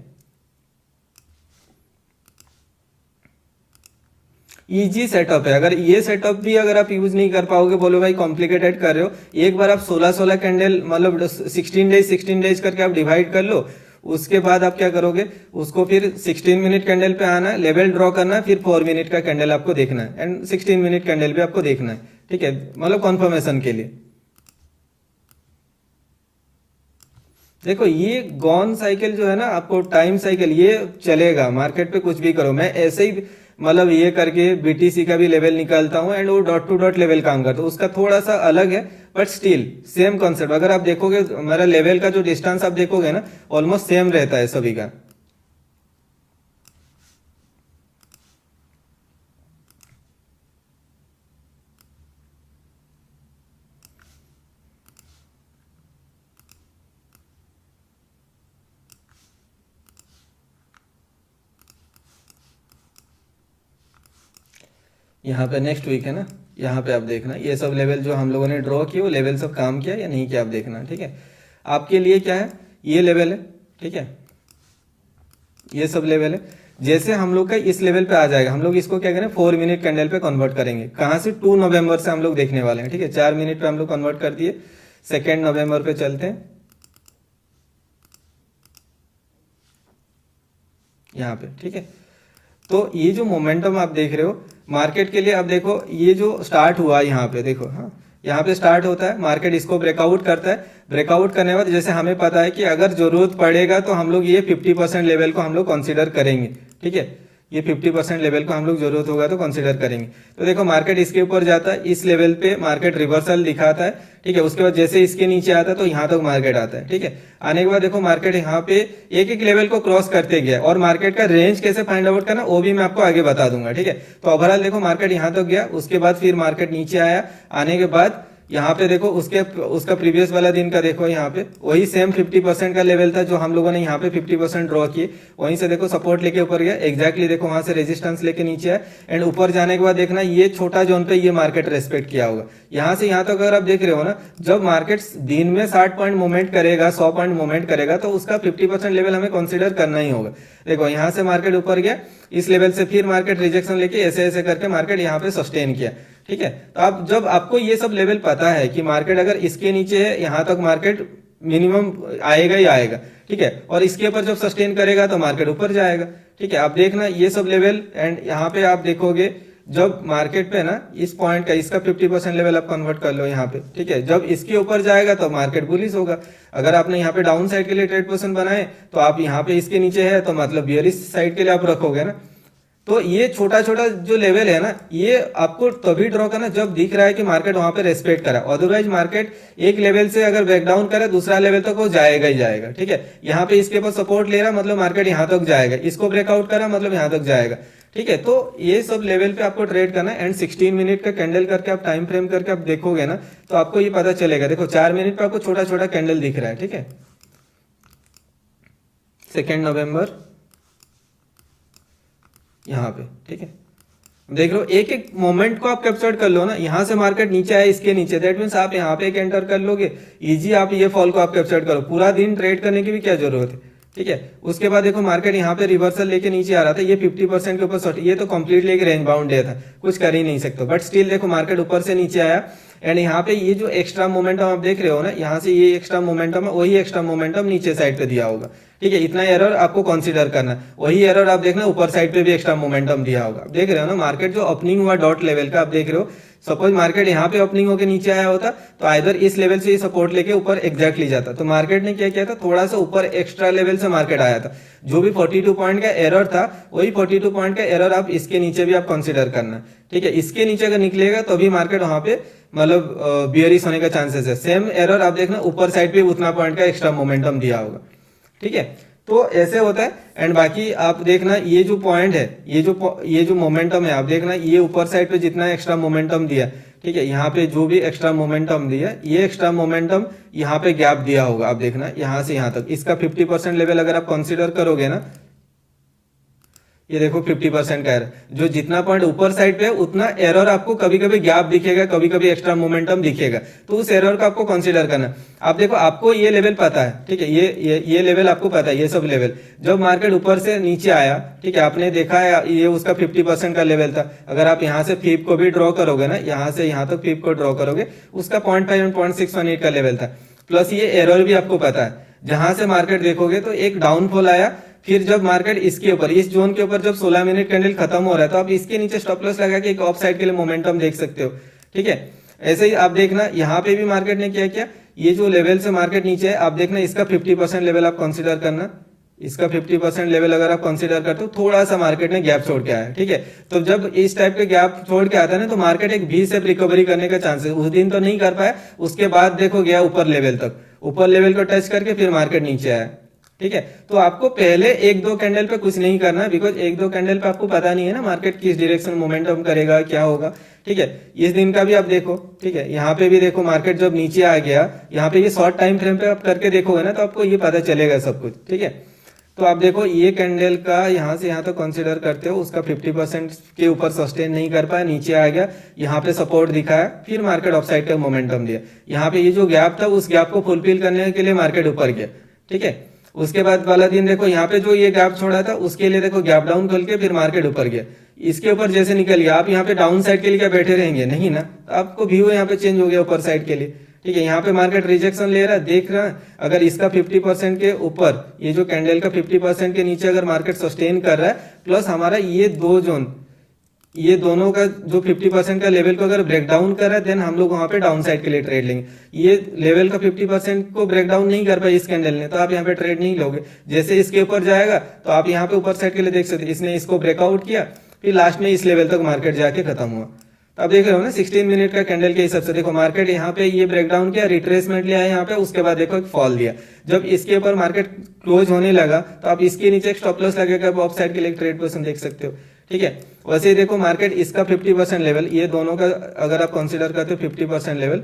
इजी सेटअप है, अगर ये सेटअप भी अगर आप यूज नहीं कर पाओगे, बोलो भाई कॉम्प्लिकेटेड कर रहे हो, एक बार आप 16-16 कैंडल मतलब 16 डेज करके आप डिवाइड कर लो, उसके बाद आप क्या करोगे, उसको फिर 16 मिनट कैंडल पे आना है, लेवल ड्रॉ करना है, फिर 4 मिनट का कैंडल आपको देखना है एंड 16 मिनट कैंडल भी आपको देखना है, ठीक है, मतलब कॉन्फर्मेशन के लिए। देखो ये गॉन साइकिल जो है ना, आपको टाइम साइकिल ये चलेगा, मार्केट पे कुछ भी करो, मैं ऐसे ही मतलब ये करके बीटीसी का भी लेवल निकालता हूँ एंड वो डॉट टू डॉट लेवल काम करता हूँ, उसका थोड़ा सा अलग है बट स्टिल सेम कॉन्सेप्ट। अगर आप देखोगे हमारा लेवल का जो डिस्टेंस आप देखोगे ना ऑलमोस्ट सेम रहता है सभी का। यहाँ पे नेक्स्ट वीक है ना, यहाँ पे आप देखना ये सब लेवल जो हम लोगों ने ड्रॉ किए वो लेवल सब काम किया या नहीं किया आप देखना, ठीक है। आपके लिए क्या है, ये लेवल है, ठीक है, ये सब लेवल है। जैसे हम लोग का इस लेवल पे आ जाएगा, हम लोग इसको क्या करें 4 मिनट कैंडल पे कन्वर्ट करेंगे। कहाँ से, 2 नवंबर से हम लोग देखने वाले हैं, ठीक है। 4 मिनट पे हम लोग कन्वर्ट कर दिए, 2 नवंबर पे चलते हैं यहाँ पे, ठीक है। तो ये जो मोमेंटम आप देख रहे हो मार्केट के लिए, अब देखो ये जो स्टार्ट हुआ यहाँ पे देखो, हाँ यहाँ पे स्टार्ट होता है, मार्केट इसको ब्रेकआउट करता है। ब्रेकआउट करने के बाद जैसे हमें पता है कि अगर जरूरत पड़ेगा तो हम लोग ये 50% लेवल को हम लोग कंसीडर करेंगे, ठीक है। ये 50% लेवल को हम लोग जरूरत होगा तो कंसीडर करेंगे। तो देखो मार्केट इसके ऊपर जाता है, इस लेवल पे मार्केट रिवर्सल दिखाता है, ठीक है। उसके बाद जैसे इसके नीचे आता है तो यहाँ तक मार्केट आता है, ठीक है। आने के बाद देखो मार्केट यहाँ पे एक एक लेवल को क्रॉस करते गया, और मार्केट का रेंज कैसे फाइंड आउट करना वो भी मैं आपको आगे बता दूंगा, ठीक है। तो ओवरऑल देखो मार्केट यहाँ तक गया, उसके बाद फिर मार्केट नीचे आया, आने के बाद यहाँ पे देखो उसका प्रीवियस वाला दिन का देखो, यहाँ पे वही सेम 50% का लेवल था जो हम लोगों ने यहाँ पे 50% ड्रॉ किए, वहीं से देखो सपोर्ट लेके ऊपर गया एग्जैक्टली, देखो वहां से रेजिस्टेंस लेके नीचे आया एंड ऊपर जाने के बाद देखना ये छोटा जोन पे ये मार्केट रेस्पेक्ट किया होगा। यहाँ से यहाँ तक अगर आप देख रहे हो ना, जब मार्केट दिन में 60 पॉइंट मूवमेंट करेगा, 100 पॉइंट मूवमेंट करेगा तो उसका 50% लेवल हमें कंसिडर करना ही होगा। देखो यहाँ से मार्केट ऊपर गया, इस लेवल से फिर मार्केट रिजेक्शन लेके ऐसे ऐसे करके मार्केट यहाँ पे सस्टेन किया, ठीक है। तो आप जब आपको ये सब लेवल पता है कि मार्केट अगर इसके नीचे है, यहाँ तक मार्केट मिनिमम आएगा ही आएगा, ठीक है, और इसके ऊपर जब सस्टेन करेगा तो मार्केट ऊपर जाएगा, ठीक है। आप देखना ये सब लेवल एंड यहाँ पे आप देखोगे जब मार्केट पे ना इस पॉइंट का इसका 50% लेवल आप कन्वर्ट कर लो यहाँ पे, ठीक है। जब इसके ऊपर जाएगा तो मार्केट बुलिश होगा। अगर आपने यहाँ पे डाउन साइड के लिए ट्रेड पोजीशन बनाए तो आप यहाँ पे इसके नीचे है तो मतलब बियरिश साइड के लिए आप रखोगे ना। तो ये छोटा छोटा जो लेवल है ना, ये आपको तभी ड्रॉ करना जब दिख रहा है कि मार्केट वहां पे रेस्पेक्ट करा। अदरवाइज मार्केट एक लेवल से अगर ब्रेकडाउन करे दूसरा लेवल तक वो जाएगा ही जाएगा, ठीक है। यहाँ पे इसके पास सपोर्ट ले रहा मतलब मार्केट यहाँ तक जाएगा, इसको ब्रेकआउट करा मतलब यहाँ तक जाएगा, ठीक है। तो ये सब लेवल पे आपको ट्रेड करना है एंड 16 मिनट का कैंडल करके आप टाइम फ्रेम करके आप देखोगे ना तो आपको ये पता चलेगा। देखो 4 मिनट पे आपको छोटा छोटा कैंडल दिख रहा है, ठीक है। 2 नवंबर यहाँ पे, ठीक है। देख लो एक एक मोमेंट को आप कैप्चर कर लो ना, यहाँ से मार्केट नीचे आया इसके नीचे, दैट मीन्स आप यहाँ पे एक एंटर कर लोगे इजी, आप ये फॉल को आप कैप्चर करो, पूरा दिन ट्रेड करने की भी क्या जरूरत है, ठीक है। उसके बाद देखो मार्केट यहाँ पे रिवर्सल लेके नीचे आ रहा था, ये 50% के ऊपर शॉर्ट, ये तो कंप्लीटली एक रेंज बाउंड डे था, कुछ कर ही नहीं सकते, बट स्टिल देखो मार्केट ऊपर से नीचे आया एंड यहाँ पे ये जो एक्स्ट्रा मोमेंटम आप देख रहे हो ना, यहाँ से ये एक्स्ट्रा मोमेंटम है, वही एक्स्ट्रा मोमेंटम नीचे साइड पे दिया होगा, ठीक है। इतना एरर आपको कंसीडर करना, वही एरर आप देखना ऊपर साइड पे भी एक्स्ट्रा मोमेंटम दिया होगा। देख रहे हो ना मार्केट जो ओपनिंग हुआ डॉट लेवल का, आप देख रहे हो सपोज मार्केट यहाँ पे ओपनिंग होकर नीचे आया होता तो आइदर इस लेवल से सपोर्ट लेके ऊपर एग्जैक्टली जाता, तो मार्केट ने क्या किया था, थोड़ा सा ऊपर एक्स्ट्रा लेवल से मार्केट आया था। जो भी 42 पॉइंट का एरर था वही 42 पॉइंट का एरर आप इसके नीचे भी आप कंसीडर करना, ठीक है। इसके नीचे अगर निकलेगा तो भी मार्केट वहां पे मतलब बियरिश होने का चांसेस है। सेम एरर आप देखना ऊपर साइड पे उतना पॉइंट का एक्स्ट्रा मोमेंटम दिया होगा, ठीक है। तो ऐसे होता है एंड बाकी आप देखना ये जो पॉइंट है, ये जो मोमेंटम है आप देखना, ये ऊपर साइड पे जितना एक्स्ट्रा मोमेंटम दिया, ठीक है, यहाँ पे जो भी एक्स्ट्रा मोमेंटम दिया, ये एक्स्ट्रा मोमेंटम यहाँ पे गैप दिया होगा, आप देखना यहाँ से यहाँ तक इसका 50% लेवल अगर आप कंसीडर करोगे ना, ये देखो 50% का एरर, जो जितना पॉइंट ऊपर साइड पे है उतना एरर आपको कभी कभी गैप दिखेगा, कभी कभी एक्स्ट्रा मोमेंटम दिखेगा, तो उस एरर का आपको कंसीडर करना। आप देखो आपको ये लेवल पता है, ठीक है, ये लेवल आपको पता है, ये सब लेवल जब मार्केट ऊपर से नीचे आया, ठीक है, आपने देखा है ये उसका 50% का लेवल था। अगर आप यहाँ से फीप को भी ड्रॉ करोगे ना, यहाँ से यहाँ तक फीप को ड्रॉ करोगे, उसका 0.5 0.618 का लेवल था, प्लस ये एरर भी आपको पता है। जहां से मार्केट देखोगे तो एक डाउनफॉल आया, फिर जब मार्केट इसके ऊपर इस जोन के ऊपर जब 16 मिनट कैंडल खत्म हो रहा है तो आप इसके नीचे स्टॉप लॉस लगा के एक ऑफ साइड के लिए मोमेंटम देख सकते हो, ठीक है। ऐसे ही आप देखना यहाँ पे भी मार्केट ने क्या किया, ये जो लेवल से मार्केट नीचे है आप देखना इसका 50% लेवल आप कंसीडर करना, इसका 50% लेवल अगर आप कंसीडर करते हो, थोड़ा सा मार्केट ने गैप छोड़ के आया, ठीक है। तो जब इस टाइप के गैप छोड़ के आता है ना, तो मार्केट एक भी से रिकवरी करने का चांसेस, उस दिन तो नहीं कर पाया, उसके बाद देखो गया ऊपर लेवल तक, ऊपर लेवल को टच करके फिर मार्केट नीचे आया, ठीक है। तो आपको पहले एक दो कैंडल पे कुछ नहीं करना, बिकॉज एक दो कैंडल पे आपको पता नहीं है ना मार्केट किस डायरेक्शन मोमेंटम करेगा, क्या होगा, ठीक है। इस दिन का भी आप देखो, ठीक है, यहाँ पे भी देखो मार्केट जब नीचे आ गया, यहाँ पे ये शॉर्ट टाइम फ्रेम पे आप करके देखोगे ना, तो आपको ये पता चलेगा सब कुछ, ठीक है। तो आप देखो ये कैंडल का यहाँ से यहाँ तक कंसीडर करते हो, उसका 50% के ऊपर सस्टेन नहीं कर पाया, नीचे आ गया, यहाँ पे सपोर्ट दिखाया, फिर मार्केट ऑफसाइड का मोमेंटम दिया, यहाँ पे ये जो गैप था उस गैप को फुलफिल करने के लिए मार्केट ऊपर गया, ठीक है। उसके बाद वाला दिन देखो यहाँ पे जो ये गैप छोड़ा था उसके लिए देखो गैप डाउन खोल के फिर मार्केट ऊपर गया, इसके ऊपर जैसे निकल गया, आप यहाँ पे डाउन साइड के लिए क्या बैठे रहेंगे, नहीं ना, आपको व्यू यहाँ पे चेंज हो गया ऊपर साइड के लिए, ठीक है। यहाँ पे मार्केट रिजेक्शन ले रहा है, देख रहा है, अगर इसका 50% के ऊपर, ये जो कैंडल का 50% के नीचे अगर मार्केट सस्टेन कर रहा है, प्लस हमारा ये दो जोन, ये दोनों का जो 50% का लेवल को अगर ब्रेक डाउन कर रहा है, देन हम लोग वहां पे डाउन साइड के लिए ट्रेड लेंगे। ये लेवल का 50% को ब्रेक डाउन नहीं कर पाया इस कैंडल ने, तो आप यहाँ पे ट्रेड नहीं लोगे। जैसे इसके ऊपर जाएगा तो आप यहाँ पे ऊपर साइड के लिए देख सकते, इसने इसको ब्रेकआउट किया, फिर लास्ट में इस लेवल तक मार्केट जाके खत्म हुआ। तो आप देख रहे हो ना 16 मिनट का कैंडल के हिसाब से, देखो मार्केट यहाँ पे ये ब्रेकडाउन किया, रिट्रेसमेंट लिया है यहाँ पे, उसके बाद देखो एक फॉल दिया। जब इसके ऊपर मार्केट क्लोज होने लगा तो आप इसके नीचे एक स्टॉप लॉस लगेगा, आप ऑफ साइड के लिए ट्रेड पोजीशन देख सकते हो, ठीक है। वैसे ही देखो मार्केट इसका 50% लेवल, ये दोनों का अगर आप कंसिडर करते हो 50% लेवल,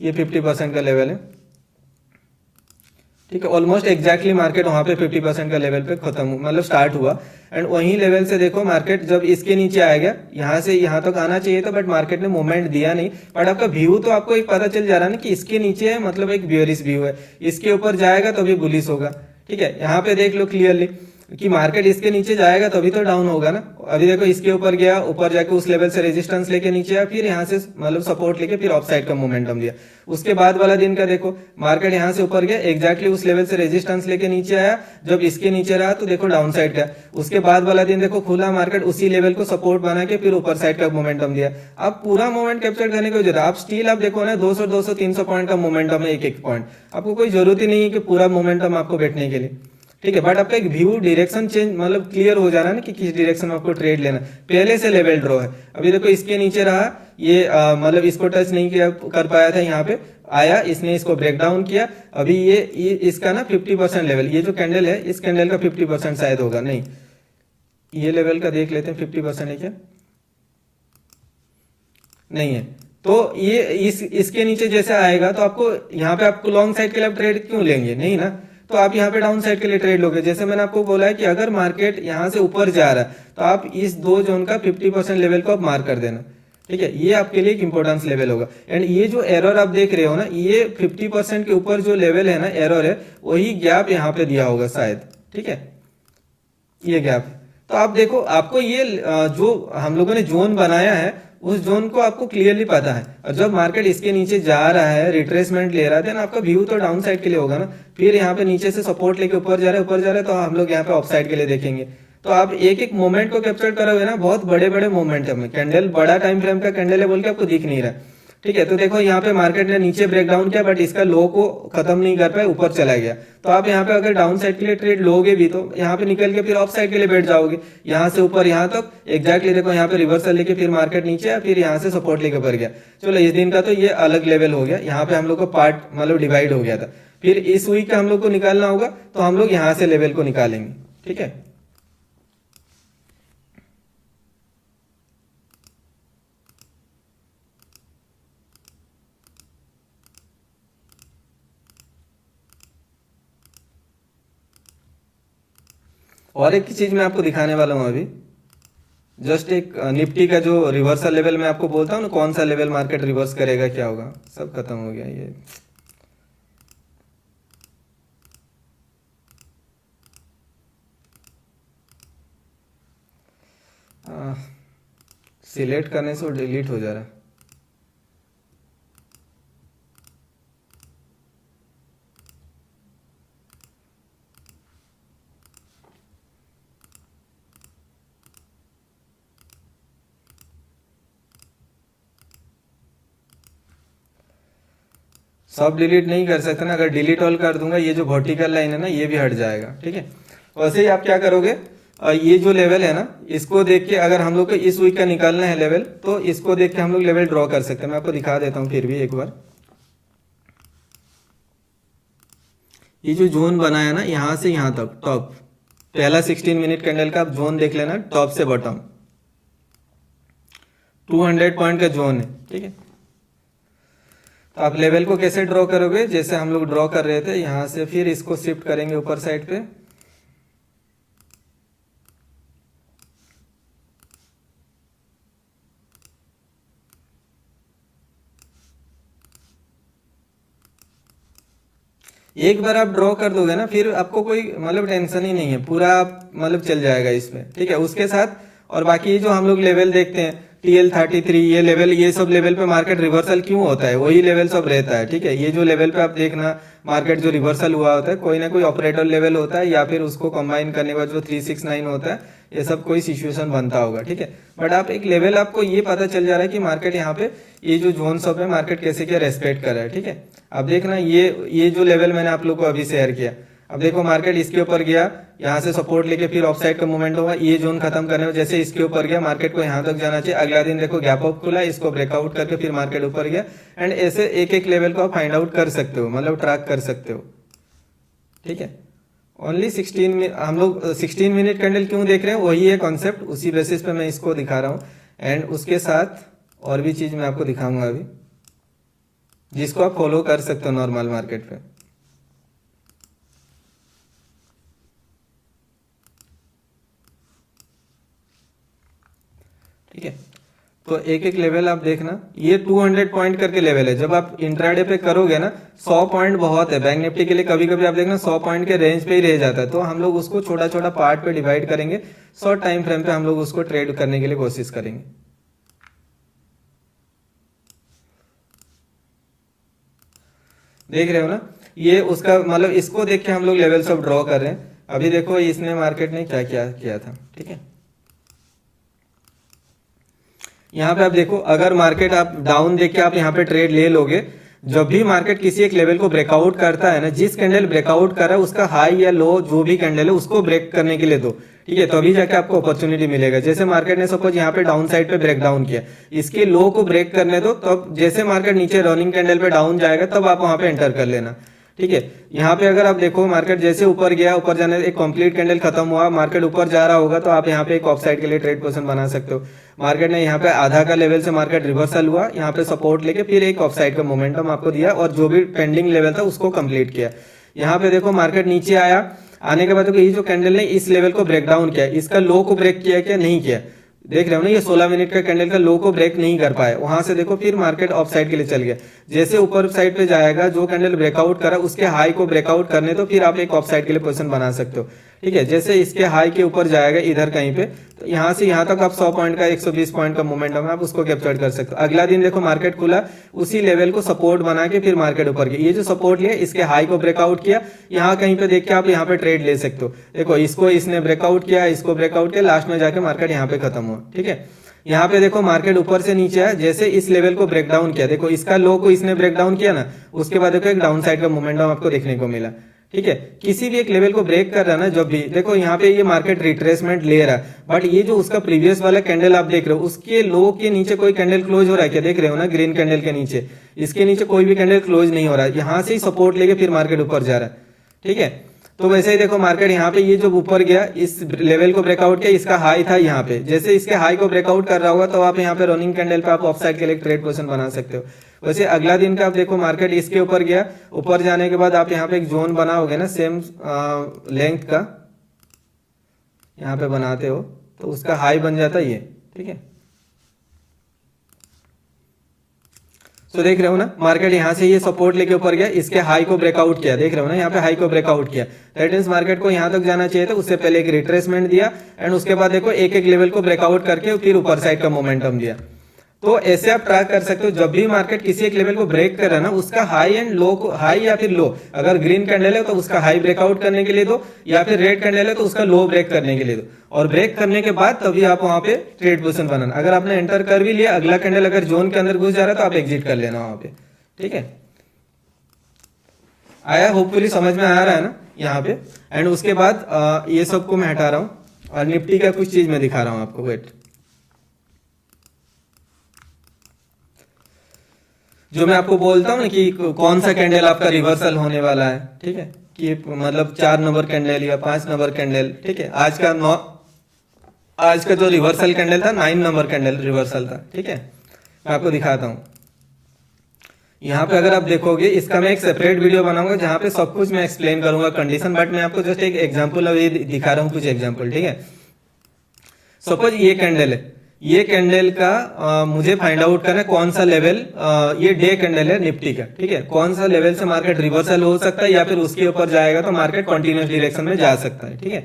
ये 50% का लेवल है, ठीक है। ऑलमोस्ट एग्जैक्टली मार्केट वहां पे 50% का लेवल पे खत्म मतलब स्टार्ट हुआ, एंड वही लेवल से देखो मार्केट जब इसके नीचे आ गया, यहाँ से यहाँ तक आना चाहिए था, बट मार्केट ने मूवमेंट दिया नहीं। बट आपका व्यू तो आपको एक पता चल जा रहा है ना कि इसके नीचे है, मतलब एक बियरिश व्यू है, इसके ऊपर जाएगा तो भी बुलिश होगा, ठीक है। यहाँ पे देख लो क्लियरली कि मार्केट इसके नीचे जाएगा तभी तो डाउन होगा ना। अभी देखो इसके ऊपर गया, ऊपर जाके उस लेवल से रेजिस्टेंस लेके नीचे आया, फिर यहाँ से मतलब सपोर्ट लेके फिर ऑफ साइड का मोमेंटम दिया। उसके बाद वाला दिन का देखो मार्केट यहाँ से ऊपर गया, एग्जैक्टली उस लेवल से रेजिस्टेंस लेके नीचे आया, जब इसके नीचे रहा तो देखो डाउन साइड का। उसके बाद वाला दिन देखो खुला मार्केट उसी लेवल को सपोर्ट बना के फिर ऊपर साइड का मोमेंटम दिया। अब पूरा मोमेंट कैप्चर करने की जरूरत, आप स्टील आप देखो ना 200 200 300 पॉइंट का मोमेंटम है, एक एक पॉइंट, आपको कोई जरूरत ही नहीं है कि पूरा मोमेंटम आपको बैठने के लिए, ठीक है। बट आपका एक व्यू डायरेक्शन चेंज मतलब क्लियर हो जाना ना कि किस डायरेक्शन में आपको ट्रेड लेना, पहले से लेवल ड्रॉ है। अभी देखो इसके नीचे रहा ये, मतलब इसको टच नहीं किया कर पाया था, यहाँ पे आया, इसने इसको ब्रेक डाउन किया। अभी ये इसका ना 50% लेवल, ये जो कैंडल है इस कैंडल का 50% शायद होगा, नहीं ये लेवल का देख लेते हैं 50% है क्या, नहीं है। तो ये इसके नीचे जैसे आएगा तो आपको यहाँ पे आपको लॉन्ग साइड के लिए ट्रेड क्यों लेंगे, नहीं ना। तो आप यहाँ पे डाउन साइड के लिए ट्रेड लोगे। जैसे मैंने आपको बोला है कि अगर मार्केट यहाँ से ऊपर जा रहा है तो आप इस दो जोन का 50% लेवल को आप मार्क कर देना, ठीक है। ये आपके लिए एक इंपॉर्टेंस लेवल होगा। एंड ये जो एरर आप देख रहे हो ना, ये 50% के ऊपर जो लेवल है ना एरर है, वही गैप यहाँ पे दिया होगा शायद, ठीक है, ये गैप। तो आप देखो आपको ये जो हम लोगों ने जोन बनाया है उस जोन को आपको क्लियरली पता है, और जब मार्केट इसके नीचे जा रहा है रिट्रेसमेंट ले रहा है, देन आपका व्यू तो डाउन साइड के लिए होगा ना। फिर यहाँ पे नीचे से सपोर्ट लेके ऊपर जा रहा है, ऊपर जा रहा है, तो हम लोग यहाँ पे ऑफ साइड के लिए देखेंगे। तो आप एक एक मोमेंट को कैप्चर करोगे ना, बहुत बड़े बड़े मोमेंट है, कैंडल बड़ा टाइम फ्रेम का कैंडल है बोल के आपको दिख नहीं रहा, ठीक है। तो देखो यहाँ पे मार्केट ने नीचे ब्रेक डाउन किया, बट इसका लो को खत्म नहीं कर पाए, ऊपर चला गया। तो आप यहाँ पे अगर डाउन साइड के लिए ट्रेड लोगे भी तो यहाँ पे निकल के फिर ऑफ साइड के लिए बैठ जाओगे, यहाँ से ऊपर यहाँ तक एग्जैक्टली देखो यहाँ पे रिवर्सल लेके फिर मार्केट नीचे आया, फिर यहाँ से सपोर्ट लेके ऊपर गया। चलो इस दिन का तो ये अलग लेवल हो गया, यहाँ पे हम लोग को पार्ट मतलब डिवाइड हो गया था। फिर इस वीक का हम लोग को निकालना होगा तो हम लोग यहाँ से लेवल को निकालेंगे, ठीक है। और एक चीज मैं आपको दिखाने वाला हूं अभी, जस्ट एक निफ्टी का जो रिवर्सल लेवल मैं आपको बोलता हूँ ना, कौन सा लेवल मार्केट रिवर्स करेगा क्या होगा, सब खत्म हो गया ये। सिलेक्ट करने से वो डिलीट हो जा रहा है। सब डिलीट नहीं कर सकते ना, अगर डिलीट ऑल कर दूंगा ये जो वर्टिकल लाइन है ना ये भी हट जाएगा, ठीक है। वैसे ही आप क्या करोगे, ये जो लेवल है ना इसको देख के अगर हम लोग को इस वीक का निकालना है लेवल, तो इसको देख के हम लोग लेवल ड्रॉ कर सकते हैं। मैं आपको दिखा देता हूँ फिर भी एक बार। ये जो जोन बनाया ना यहाँ से यहाँ तक टॉप, पहला 16 मिनट कैंडल का आप जोन देख लेना, टॉप से बॉटम 200 पॉइंट का जोन है, ठीक है। तो आप लेवल को कैसे ड्रॉ करोगे, जैसे हम लोग ड्रॉ कर रहे थे यहाँ से, फिर इसको शिफ्ट करेंगे ऊपर साइड पे, एक बार आप ड्रॉ कर दोगे ना फिर आपको कोई मतलब टेंशन ही नहीं है, पूरा आप मतलब चल जाएगा इसमें, ठीक है। उसके साथ और बाकी जो हम लोग लेवल देखते हैं TL33 ये लेवल, ये सब लेवल पे मार्केट रिवर्सल क्यों होता है, वही लेवल सब रहता है, ठीक है। ये जो लेवल पे आप देखना मार्केट जो रिवर्सल हुआ होता है, कोई ना कोई ऑपरेटर लेवल होता है या फिर उसको कंबाइन करने के बाद जो 369 होता है, ये सब कोई सिचुएशन बनता होगा, ठीक है। बट आप एक लेवल आपको ये पता चल जा रहा है कि मार्केट यहाँ पे ये जो जोन सब है मार्केट कैसे क्या रेस्पेक्ट कर रहा है, ठीक है। अब देखना ये जो लेवल मैंने आप लोग को अभी शेयर किया, अब देखो मार्केट इसके ऊपर गया, यहाँ से सपोर्ट लेके फिर ऑफ साइड का मूवमेंट होगा, ये जोन खत्म करने में जैसे इसके ऊपर गया मार्केट को यहाँ तक जाना चाहिए। अगला दिन देखो गैप अप खुला, इसको ब्रेकआउट करके फिर मार्केट ऊपर गया, एंड ऐसे एक एक लेवल को आप फाइंड आउट कर सकते हो, मतलब ट्रैक कर सकते हो, ठीक है। ओनली 16 हम लोग 16 मिनट कैंडल क्यों देख रहे हैं, वही है कॉन्सेप्ट, उसी बेसिस पे मैं इसको दिखा रहा हूँ। एंड उसके साथ और भी चीज मैं आपको दिखाऊंगा अभी, जिसको आप फॉलो कर सकते हो नॉर्मल मार्केट पे। ठीक है, तो एक एक लेवल आप देखना, ये 200 पॉइंट करके लेवल है। जब आप इंट्राडे पे करोगे ना 100 पॉइंट बहुत है बैंक निफ्टी के लिए, कभी कभी आप देखना 100 पॉइंट के रेंज पे ही रह जाता है। तो हम लोग उसको छोटा छोटा पार्ट पे डिवाइड करेंगे, शॉर्ट टाइम फ्रेम पे हम लोग उसको ट्रेड करने के लिए कोशिश करेंगे। देख रहे हो ना, ये उसका मतलब इसको देख के हम लोग लेवल सब ड्रॉ कर रहे हैं। अभी देखो इसने मार्केट ने क्या क्या किया था, ठीक है। यहाँ पे आप देखो, अगर मार्केट आप डाउन देख के आप यहाँ पे ट्रेड ले लोगे, जब भी मार्केट किसी एक लेवल को ब्रेकआउट करता है ना, जिस कैंडल ब्रेकआउट कर रहा है उसका हाई या लो जो भी कैंडल है उसको ब्रेक करने के लिए दो, ठीक है। तभी जाके आपको अपॉर्चुनिटी मिलेगा। जैसे मार्केट ने सपोज यहाँ पे डाउन साइड पे ब्रेक डाउन किया, इसके लो को ब्रेक करने दो, तब जैसे मार्केट नीचे रनिंग कैंडल पे डाउन जाएगा तब आप वहां पे एंटर कर लेना, ठीक है। यहाँ पे अगर आप देखो मार्केट जैसे ऊपर गया, ऊपर जाने एक कंप्लीट कैंडल खत्म हुआ, मार्केट ऊपर जा रहा होगा तो आप यहाँ पे एक ऑफ साइड के लिए ट्रेड पोजीशन बना सकते हो। मार्केट ने यहाँ पे आधा का लेवल से मार्केट रिवर्सल हुआ, यहाँ पे सपोर्ट लेके फिर एक ऑफ साइड का मोमेंटम आपको दिया और जो भी पेंडिंग लेवल था उसको कंप्लीट किया। यहाँ पे देखो मार्केट नीचे आया, आने के बाद देखो ये जो कैंडल ने इस लेवल को ब्रेक डाउन किया, इसका लो को ब्रेक किया क्या, नहीं किया। देख रहे हो ना, ये 16 मिनट का कैंडल का लो को ब्रेक नहीं कर पाया। वहां से देखो फिर मार्केट ऑफ साइड के लिए चल गया। जैसे ऊपर साइड पे जाएगा, जो कैंडल ब्रेकआउट करा उसके हाई को ब्रेकआउट करने तो फिर आप एक ऑफ साइड के लिए पोजीशन बना सकते हो, ठीक है। जैसे इसके हाई के ऊपर जाएगा इधर कहीं पे, तो यहाँ से यहाँ तक आप 100 पॉइंट का 120 पॉइंट का मोमेंटम है, आप उसको कैप्चर कर सकते हो। अगला दिन देखो मार्केट खुला, उसी लेवल को सपोर्ट बना के फिर मार्केट ऊपर गया। ये जो सपोर्ट लिया इसके हाई को ब्रेकआउट किया, यहाँ कहीं पे देख के आप यहाँ पे ट्रेड ले सकते हो। देखो इसको इसने ब्रेकआउट किया, इसको ब्रेकआउट किया, लास्ट में जाके मार्केट यहाँ पे खत्म हुआ, ठीक है। यहाँ पे देखो मार्केट ऊपर से नीचे आया, जैसे इस लेवल को ब्रेक डाउन किया, देखो इसका लो को इसने ब्रेक डाउन किया ना, उसके बाद देखो एक डाउन साइड का मोमेंटम आपको देखने को मिला, ठीक है। किसी भी एक लेवल को ब्रेक कर रहा है ना जब भी, देखो यहाँ पे ये मार्केट रिट्रेसमेंट ले रहा है, बट ये जो उसका प्रीवियस वाला कैंडल आप देख रहे हो उसके लो के नीचे कोई कैंडल क्लोज हो रहा है क्या, देख रहे हो ना ग्रीन कैंडल के नीचे, इसके नीचे कोई भी कैंडल क्लोज नहीं हो रहा है। यहाँ से ही सपोर्ट लेके फिर मार्केट ऊपर जा रहा है, ठीक है। तो वैसे ही देखो मार्केट यहाँ पे ये जो ऊपर गया, इस लेवल को ब्रेकआउट किया, इसका हाई था यहाँ पे, जैसे इसके हाई को ब्रेकआउट कर रहा होगा तो आप यहाँ पे रनिंग कैंडल पे आप ऑफ साइड के लिए ट्रेड पोजीशन बना सकते हो। वैसे अगला दिन का आप देखो मार्केट इसके ऊपर गया, ऊपर जाने के बाद आप यहाँ पे एक जोन बनाओगे ना सेम लेंथ का, यहाँ पे बनाते हो तो उसका हाई बन जाता है ये, ठीक है। तो देख रहे हो ना मार्केट यहाँ से ये सपोर्ट लेके ऊपर गया, इसके हाई को ब्रेकआउट किया, देख रहे हो ना यहाँ पे हाई को ब्रेकआउट किया, दैट मींस मार्केट को यहाँ तक जाना चाहिए था, उससे पहले एक रिट्रेसमेंट दिया एंड उसके बाद देखो एक एक लेवल को ब्रेकआउट करके फिर ऊपर साइड का मोमेंटम दिया। तो ऐसे आप ट्रैक कर सकते हो, जब भी मार्केट किसी एक लेवल को ब्रेक कर रहा है ना, उसका हाई एंड लो को, हाई या फिर लो, अगर ग्रीन कैंडल है तो उसका हाई ब्रेकआउट करने के लिए दो, या फिर रेड कैंडल है तो उसका लो ब्रेक करने के लिए दो, और ब्रेक करने के बाद तभी आप वहां पे ट्रेड पोजीशन बनाना। अगर आपने एंटर कर भी लिया, अगला कैंडल अगर जोन के अंदर घुस जा रहा है तो आप एग्जिट कर लेना वहां पे, ठीक है। आया, होपफुली समझ में आ रहा है ना यहाँ पे। एंड उसके बाद ये सबको मैं हटा रहा हूँ और निफ्टी का कुछ चीज मैं दिखा रहा हूँ आपको, वेट। जो मैं आपको बोलता हूँ ना कि कौन सा कैंडल आपका रिवर्सल होने वाला है, ठीक है, कि मतलब 4 नंबर कैंडल या 5 नंबर कैंडल, ठीक है। आज का जो रिवर्सल कैंडल था 9 नंबर कैंडल रिवर्सल था, ठीक है। मैं आपको दिखाता हूँ यहाँ पे। अगर आप देखोगे, इसका मैं एक सेपरेट वीडियो बनाऊंगा जहाँ पे सब कुछ मैं एक्सप्लेन करूंगा कंडीशन, बट मैं आपको जस्ट एक एग्जांपल अभी दिखा रहा हूँ, कुछ एग्जांपल, ठीक है। सपोज ये कैंडल है, ये कैंडल का मुझे फाइंड आउट करना है कौन सा लेवल, ये डे कैंडल है निफ्टी का, ठीक है, कौन सा लेवल से मार्केट रिवर्सल हो सकता है या फिर उसके ऊपर जाएगा तो मार्केट कंटिन्यूस डायरेक्शन में जा सकता है, ठीक है।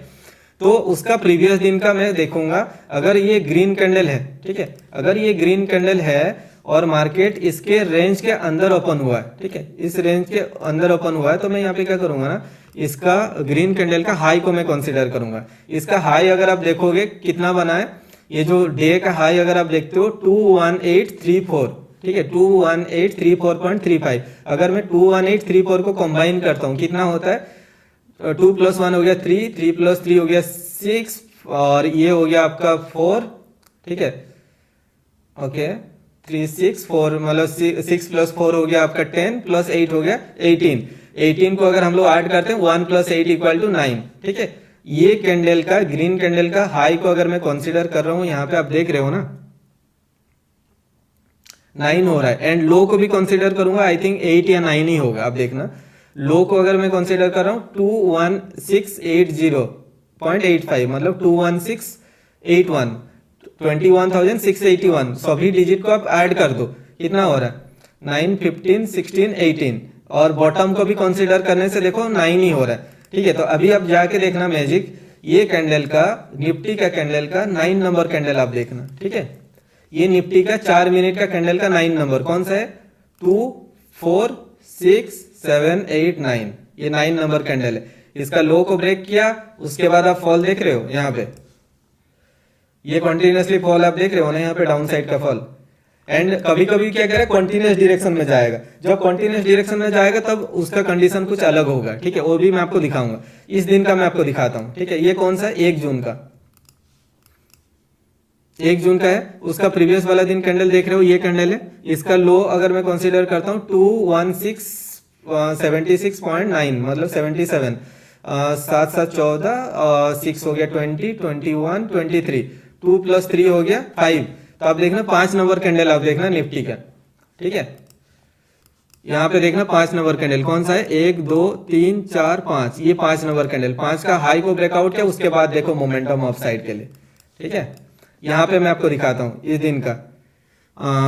तो उसका प्रीवियस दिन का मैं देखूंगा। अगर ये ग्रीन कैंडल है, ठीक है, अगर ये ग्रीन कैंडल है और मार्केट इसके रेंज के अंदर ओपन हुआ है, ठीक है, इस रेंज के अंदर ओपन हुआ है, तो मैं यहाँ पे क्या करूंगा ना, इसका ग्रीन कैंडल का हाई को मैं कंसीडर करूंगा। इसका हाई अगर आप देखोगे कितना बना है, ये जो डे का हाई अगर आप देखते हो 21834, ठीक है, 21834.35। अगर मैं 21834 को कंबाइन करता हूं कितना होता है, 2 + 1 हो गया 3, 3 + 3 हो गया 6, और ये हो गया आपका 4, ठीक है, ओके, 3 6 4, मतलब 6 + 4 हो गया आपका 10, + 8 हो गया 18। 18 को अगर हम लोग ऐड करते हैं 1 + 8 = 9, ठीक है। ये कैंडल का, ग्रीन कैंडल का हाई को अगर मैं कंसीडर कर रहा हूं, यहाँ पे आप देख रहे हो ना 9 हो रहा है, एंड लो को भी कंसीडर करूंगा, आई थिंक 8 या 9 ही होगा, आप देखना। लो को अगर मैं कंसीडर कर रहा हूं 21680.85, मतलब 21681, 21,681, सभी डिजिट को आप ऐड कर दो, कितना हो रहा है 9 15 16 18, और बॉटम को भी कंसीडर करने से देखो 9 ही हो रहा है, ठीक है। तो अभी आप जाके देखना मैजिक, ये कैंडल का, निफ्टी का कैंडल का 9 नंबर कैंडल आप देखना, ठीक है। ये निफ्टी का 4 मिनट का कैंडल का 9 नंबर कौन सा है, 2 4 6 7 8 9, ये 9 नंबर कैंडल है। इसका लो को ब्रेक किया, उसके बाद आप फॉल देख रहे हो यहाँ पे, ये कंटिन्यूसली फॉल आप देख रहे हो ना यहाँ पे, डाउन साइड का फॉल। एंड कभी कभी क्या करेगा, कंटिन्यूस डायरेक्शन में जाएगा। जब कंटिन्यूस डायरेक्शन में जाएगा तब उसका कंडीशन कुछ अलग होगा, ठीक है, वो भी मैं आपको दिखाऊंगा। इस दिन का मैं आपको दिखाता हूँ, ठीक है। ये कौन सा, 1 जून का, 1 जून का है। उसका प्रीवियस वाला दिन कैंडल देख रहे हो, ये कैंडल है। इसका लो अगर मैं कंसीडर करता हूँ 21676.9, मतलब 77, 7 7 14, 6 हो गया 20 21 23, 2 + 3 हो गया 5। तो आप देखना 5 नंबर कैंडल आप देखना निफ्टी का, ठीक है। यहाँ पे देखना 5 नंबर कैंडल कौन सा है, 1 2 3 4 5, ये 5 नंबर कैंडल, 5 का हाई को ब्रेकआउट किया, उसके बाद देखो मोमेंटम ऑफ साइड के लिए, ठीक है। यहाँ पे मैं आपको दिखाता हूँ इस दिन का,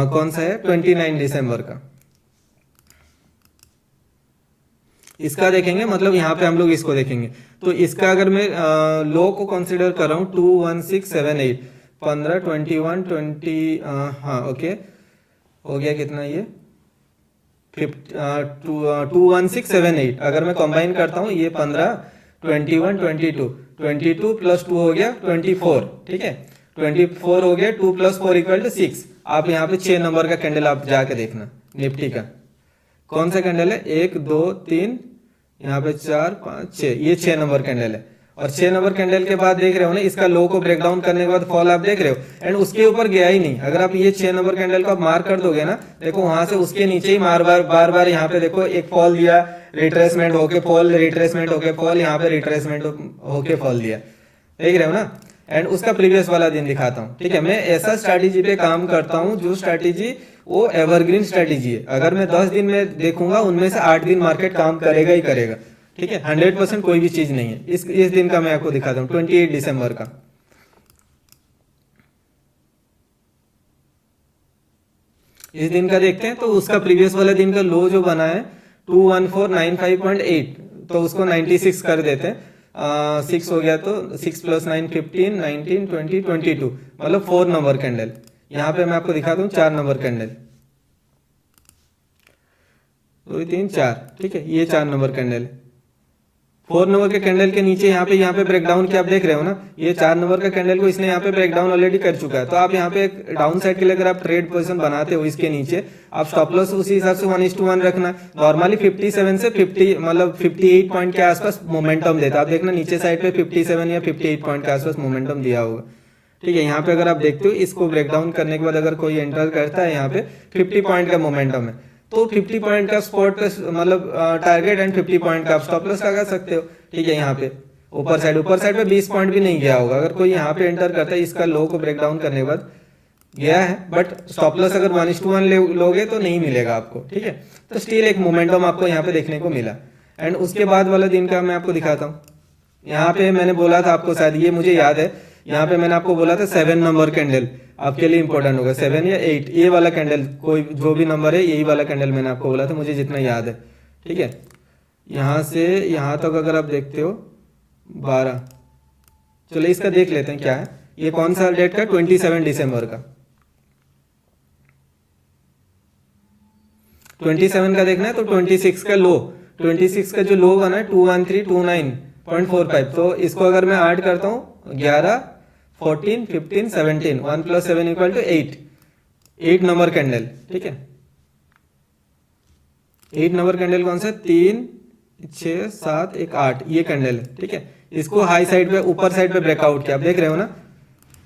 कौन सा है, 29 दिसंबर का। इसका देखेंगे, मतलब यहाँ पे हम लोग इसको देखेंगे। तो इसका अगर मैं लो को कंसीडर कर रहा हूँ 21678, 15 21 20, हाँ ओके, हो गया कितना ये 21678। अगर मैं कंबाइन करता हूँ ये 15 21 22, 22 + 2 हो गया 24, ठीक है, 24 हो गया, 2 + 4 = 6। आप यहाँ पे 6 नंबर का कैंडल आप जाके देखना निफ्टी का, कौन सा कैंडल है, 1 2 3, यहाँ पे 4 5 6, ये 6 नंबर कैंडल है। और 6 नंबर कैंडल के बाद देख रहे हो ना, इसका लो को ब्रेक डाउन करने के बाद फॉल आप देख रहे हो, एंड उसके ऊपर गया ही नहीं। अगर आप ये 6 नंबर कैंडल को आप मार्क कर दोगे ना, देखो वहां से उसके नीचे ही बार बार यहाँ पे देखो एक फॉल दिया, रिट्रेसमेंट होके फॉल, रिट्रेसमेंट होके फॉल, यहाँ पे रिट्रेसमेंट होके फॉल दिया, देख रहे हो ना। एंड उसका प्रीवियस वाला दिन दिखाता हूँ, ठीक है। मैं ऐसा स्ट्रैटेजी पे काम करता हूँ जो स्ट्रैटेजी वो एवरग्रीन स्ट्रैटेजी है। अगर मैं 10 दिन में देखूंगा, उनमें से 8 दिन मार्केट काम करेगा ही करेगा, ठीक है। 100% कोई भी चीज नहीं है। इस दिन का मैं आपको दिखाता हूँ, 28 दिसंबर का। इस दिन का देखते हैं, तो उसका प्रीवियस वाला दिन का लो जो बना है 21495.8, तो उसको 96 कर देते हैं। 6 हो गया, तो 6 + 9 15 19 20 22, मतलब 4 नंबर कैंडल। यहाँ पे मैं आपको दिखाता हूँ 4 नंबर कैंडल, 2 3 4, ठीक है, ये 4 नंबर कैंडल, 4 नंबर के कैंडल के नीचे यहाँ पे ब्रेक डाउन किया, आप देख रहे हो ना, ये 4 नंबर का कैंडल को इसने यहाँ पे ब्रेक डाउन ऑलरेडी कर चुका है। तो आप यहाँ पे एक डाउन साइड के लिए अगर आप ट्रेड पोजीशन बनाते हो इसके नीचे, आप स्टॉप लॉस उसी हिसाब से 1:1 रखना। नॉर्मली 57 से 50 मतलब 58 पॉइंट के आसपास मोमेंटम देता है। आप देखना नीचे साइड पे 57 या 58 पॉइंट के आसपास मोमेंटम दिया होगा, ठीक है। यहाँ पे अगर आप देखते हो इसको ब्रेक डाउन करने के बाद अगर कोई एंटर करता है, यहाँ पे 50 पॉइंट का मोमेंटम है, तो 50 पॉइंट का स्पॉट पे मतलब टारगेट एंड 50 पॉइंट का आप स्टॉप लॉस लगा सकते हो, ठीक है। यहाँ पे ऊपर साइड पे 20 पॉइंट भी नहीं गया होगा। अगर कोई यहाँ पे एंटर करता है, इसका लो को ब्रेक डाउन करने के बाद गया है, बट स्टॉप लॉस अगर 1:1 लोगे तो नहीं मिलेगा आपको, ठीक है। तो स्टिल एक मोमेंटम आपको यहाँ पे देखने को मिला। एंड उसके बाद वाला दिन का मैं आपको दिखाता हूँ। यहाँ पे मैंने बोला था आपको, शायद ये मुझे याद है, यहाँ पे मैंने आपको बोला था 7 नंबर कैंडल आपके लिए इंपॉर्टेंट होगा, 7 या 8, ये वाला कैंडल, कोई जो भी नंबर है यही वाला कैंडल मैंने आपको बोला था, मुझे जितना याद है, ठीक है। यहाँ से यहाँ तक अगर आप देखते हो 12, चलो इसका देख लेते हैं क्या है। ये कौन सा डेट का, 27 दिसंबर का। 27 का देखना है तो 26 का लो, 26 का जो लो बना है 21329.45, तो इसको अगर मैं ऐड करता हूँ 11, 14, 15, 17, 1 + 7 = 8 नंबर कैंडल, ठीक है। 8 नंबर कैंडल कौन सा, 3, 6, 7, 1, 8, ये कैंडल है, ठीक है। इसको हाई साइड पे, ऊपर साइड पे ब्रेकआउट किया, आप देख रहे हो ना।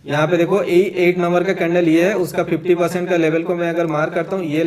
यहाँ पे देखो 8 नंबर का कैंडल ये है, उसका 50% का लेवल को मैं अगर मार्क करता हूँ, ये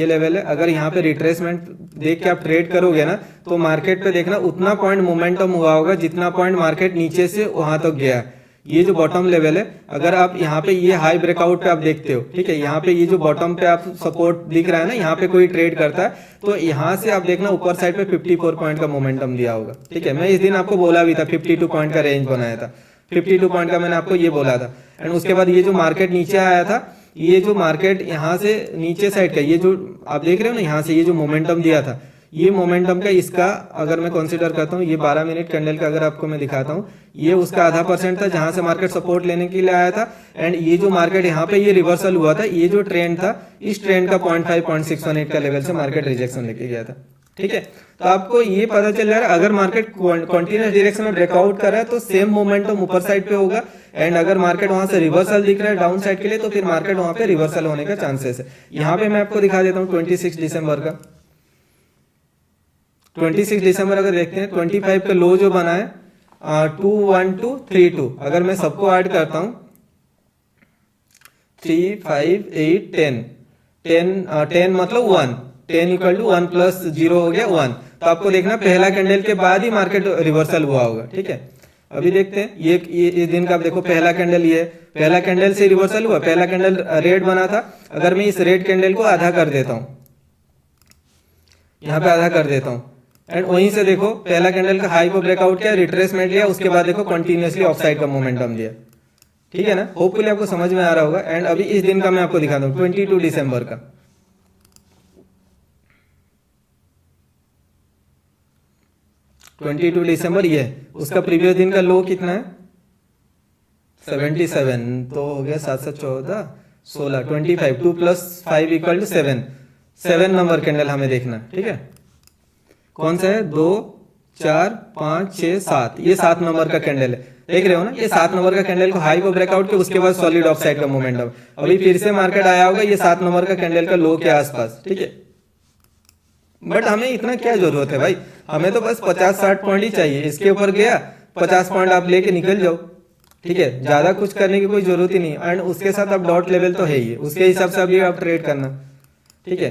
लेवल है। अगर यहाँ पे रिट्रेसमेंट देख के आप ट्रेड करोगे ना, तो मार्केट पे देखना उतना पॉइंट मोमेंटम हुआ होगा जितना पॉइंट मार्केट नीचे से वहां तक गया। ये जो बॉटम लेवल है, अगर आप यहाँ पे ये हाई ब्रेकआउट पे आप देखते हो, ठीक है, यहाँ पे ये जो बॉटम पे आप सपोर्ट दिख रहा है ना, यहाँ पे कोई ट्रेड करता है, तो यहाँ से आप देखना ऊपर साइड पे 54 पॉइंट का मोमेंटम दिया होगा, ठीक है। मैं इस दिन आपको बोला भी था, 52 पॉइंट का रेंज बनाया था, 52 पॉइंट का मैंने आपको ये बोला था। एंड उसके बाद ये जो मार्केट नीचे आया था, ये जो मार्केट यहाँ से नीचे साइड का, ये जो आप देख रहे हो ना, यहाँ से ये जो मोमेंटम दिया था, ये मोमेंटम का इसका अगर मैं कंसीडर करता हूँ, ये 12 मिनट कैंडल का अगर आपको मैं दिखाता हूँ, ये उसका आधा % था जहां से मार्केट सपोर्ट लेने के लिए आया था। एंड ये जो मार्केट यहाँ पे ये रिवर्सल हुआ था, ये जो ट्रेंड था, इस ट्रेंड का 0.618 का लेवल से मार्केट रिजेक्शन लेके गया था, ठीक है। तो आपको ये पता चल रहा है, अगर मार्केट कंटिन्यूअस डायरेक्शन में ब्रेकआउट कर रहा है तो सेम मोमेंटम ऊपर साइड पे होगा। एंड अगर मार्केट वहां से रिवर्सल दिख रहा है डाउन साइड के लिए, तो फिर मार्केट वहां पे रिवर्सल होने का चांसेस है। यहाँ पे मैं आपको दिखा देता हूँ 26 दिसंबर का। 26 दिसंबर अगर देखते हैं, 25 का लो जो बना है 21232, अगर मैं सबको ऐड करता हूं 3, 5, 8, 10 मतलब 1, 10 = 1 + 0 हो गया 1। तो आपको देखना पहला कैंडल के बाद ही मार्केट रिवर्सल हुआ होगा, ठीक है। अभी देखते हैं, ये इस दिन का आप देखो, पहला कैंडल ये, पहला कैंडल से रिवर्सल हुआ, पहला कैंडल रेड बना था। अगर मैं इस रेड कैंडल को आधा कर देता हूं, यहाँ पे आधा कर देता हूं, एंड वहीं से देखो पहला कैंडल का हाई को ब्रेकआउट किया, रिट्रेसमेंट लिया, उसके बाद देखो कंटिन्यूअसली ऑफ साइड का मोमेंटम दिया, ठीक है ना। होपफुली आपको समझ में आ रहा होगा। एंड अभी इस दिन का मैं आपको दिखाता हूँ 22 दिसंबर का। 22 दिसंबर ये, उसका प्रीवियस दिन का लो कितना है 77, तो हो गया 7 7 14 16, 25, 2 + 5 = 7, 7 नंबर कैंडल हमें देखना, ठीक है। कौन सा है, 2, 4, 5, 6, 7, ये 7 नंबर का कैंडल है, देख रहे हो ना। ये 7 नंबर का कैंडल को हाई को ब्रेकआउट किया, उसके बाद सॉलिड ऑफ साइड का मोमेंटम। अभी फिर से मार्केट आया होगा ये 7 नंबर का कैंडल का लो के आसपास, ठीक है। बट हमें इतना क्या जरूरत है भाई, हमें तो बस 50-60 पॉइंट ही चाहिए। इसके ऊपर गया 50 पॉइंट आप लेके निकल जाओ, ठीक है। ज्यादा कुछ करने की कोई जरूरत ही नहीं। एंड उसके साथ अब डॉट लेवल तो है ही, उसके हिसाब से अभी आप ट्रेड करना, ठीक है।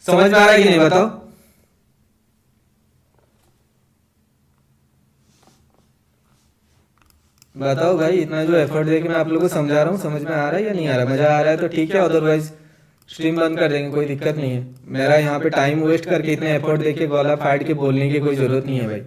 समझ में आ रहा है कि नहीं, बताओ। बताओ भाई, इतना जो एफर्ट देके मैं आप लोगों को समझा रहा हूँ, समझ में आ रहा है या नहीं आ रहा। मजा आ रहा है तो ठीक है, अदरवाइज स्ट्रीम बंद कर देंगे, कोई दिक्कत नहीं है। मेरा यहाँ पे टाइम वेस्ट करके इतने एफर्ट देके गला फाड़ के बोलने की कोई जरूरत नहीं है भाई।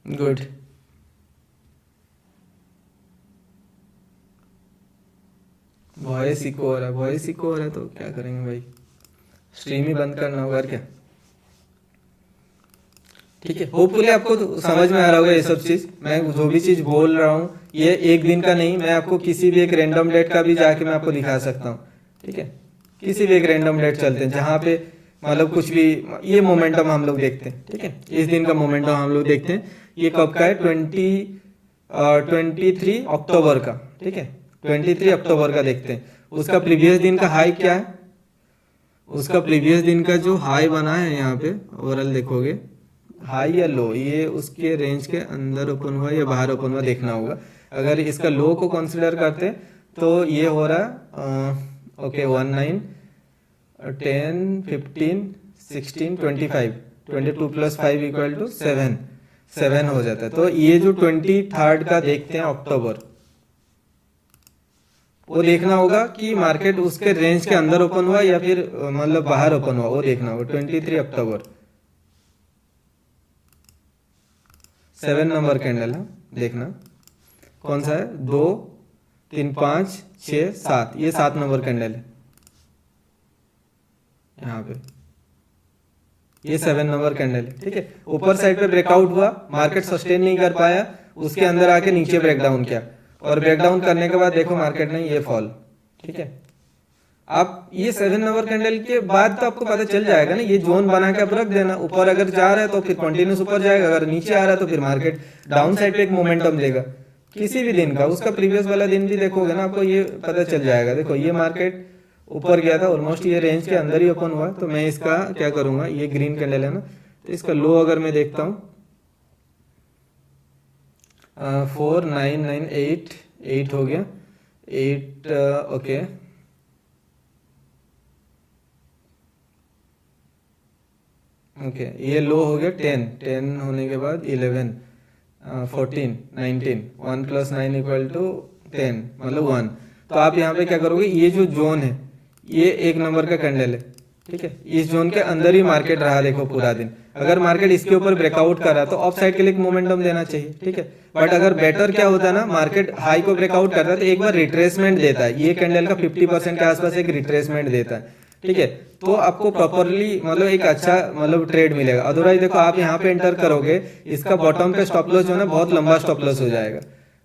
गुड। वॉइस इको हो रहा है, वॉइस इको हो रहा है तो क्या करेंगे भाई, स्ट्रीम ही बंद करना होगा और क्या। ठीक है, होपफुली आपको तो समझ में आ रहा होगा ये सब चीज। मैं जो भी चीज बोल रहा हूँ ये एक दिन का नहीं, मैं आपको किसी भी एक रैंडम डेट का भी जाके मैं आपको दिखा सकता हूँ। ठीक है, किसी भी एक रैंडम डेट चलते हैं जहाँ पे मतलब कुछ भी ये मोमेंटम हम लोग देखते हैं। ठीक है, इस दिन का मोमेंटम हम लोग देखते हैं। ये कब का है? 23 अक्टूबर का। ठीक है, 23 अक्टूबर का देखते हैं। उसका प्रीवियस दिन का हाई क्या है? उसका प्रीवियस दिन का जो हाई बना है यहाँ पे ओवरऑल देखोगे, हाई या लो, ये उसके रेंज के अंदर ओपन हुआ या बाहर ओपन हुआ देखना होगा। अगर इसका लो को कंसिडर करते हैं तो ये हो रहा ओके 19 10 15 16 25 22 प्लस 5 इक्वल टू 7 हो जाता है। तो ये जो 23 का देखते हैं अक्टूबर, वो देखना होगा कि मार्केट उसके रेंज के अंदर ओपन हुआ या फिर मतलब बाहर ओपन हुआ, वो देखना होगा। 23 अक्टूबर 7 नंबर कैंडल है, देखना कौन सा है? 2 3 5 6 7, ये 7 नंबर कैंडल है यहाँ पे, ये 7 नंबर कैंडल है। ठीक है, ऊपर साइड पे ब्रेकआउट हुआ, मार्केट सस्टेन नहीं कर पाया, उसके अंदर आके नीचे ब्रेकडाउन किया, और ब्रेकडाउन करने के बाद देखो मार्केट ने ये फॉल। ठीक है, आप ये 7 नंबर कैंडल के बाद तो आपको पता चल जाएगा ना, ये जोन बना के आप रख देना। ऊपर अगर जा रहा है तो फिर कंटिन्यूस ऊपर जाएगा, अगर नीचे आ रहा है तो फिर मार्केट डाउन साइड पे एक मोमेंटम देगा किसी भी दिन का। उसका प्रीवियस वाला दिन भी देखोगे ना, आपको ये पता चल जाएगा। देखो ये मार्केट ऊपर गया था, ऑलमोस्ट ये रेंज के अंदर ही ओपन हुआ। तो मैं इसका क्या करूंगा, ये ग्रीन कैंडल है ना, तो इसका लो अगर मैं देखता हूँ 4998 हो गया 8 ओके ओके, ये लो हो गया 10 होने के बाद 11 14 19 1 प्लस 9 इक्वल टू 10 मतलब 1। तो आप यहाँ पे क्या करोगे, ये जो जोन है ये 1 नंबर का कैंडल है। ठीक है, इस जोन के अंदर ही मार्केट रहा देखो पूरा दिन। अगर मार्केट इसके ऊपर ब्रेकआउट कर रहा है तो अप साइड के लिए एक मोमेंटम देना चाहिए। ठीक है, बट अगर बेटर क्या होता है ना, मार्केट हाई को ब्रेकआउट करता है तो एक बार रिट्रेसमेंट देता है। ये कैंडल का 50% के आसपास एक रिट्रेसमेंट देता है। ठीक है, तो आपको प्रॉपरली मतलब एक अच्छा मतलब ट्रेड मिलेगा। अदरवाइज देखो आप यहाँ पे एंटर करोगे, इसका बॉटम पे स्टॉप लॉस जो है ना बहुत लंबा स्टॉप लॉस हो जाएगा।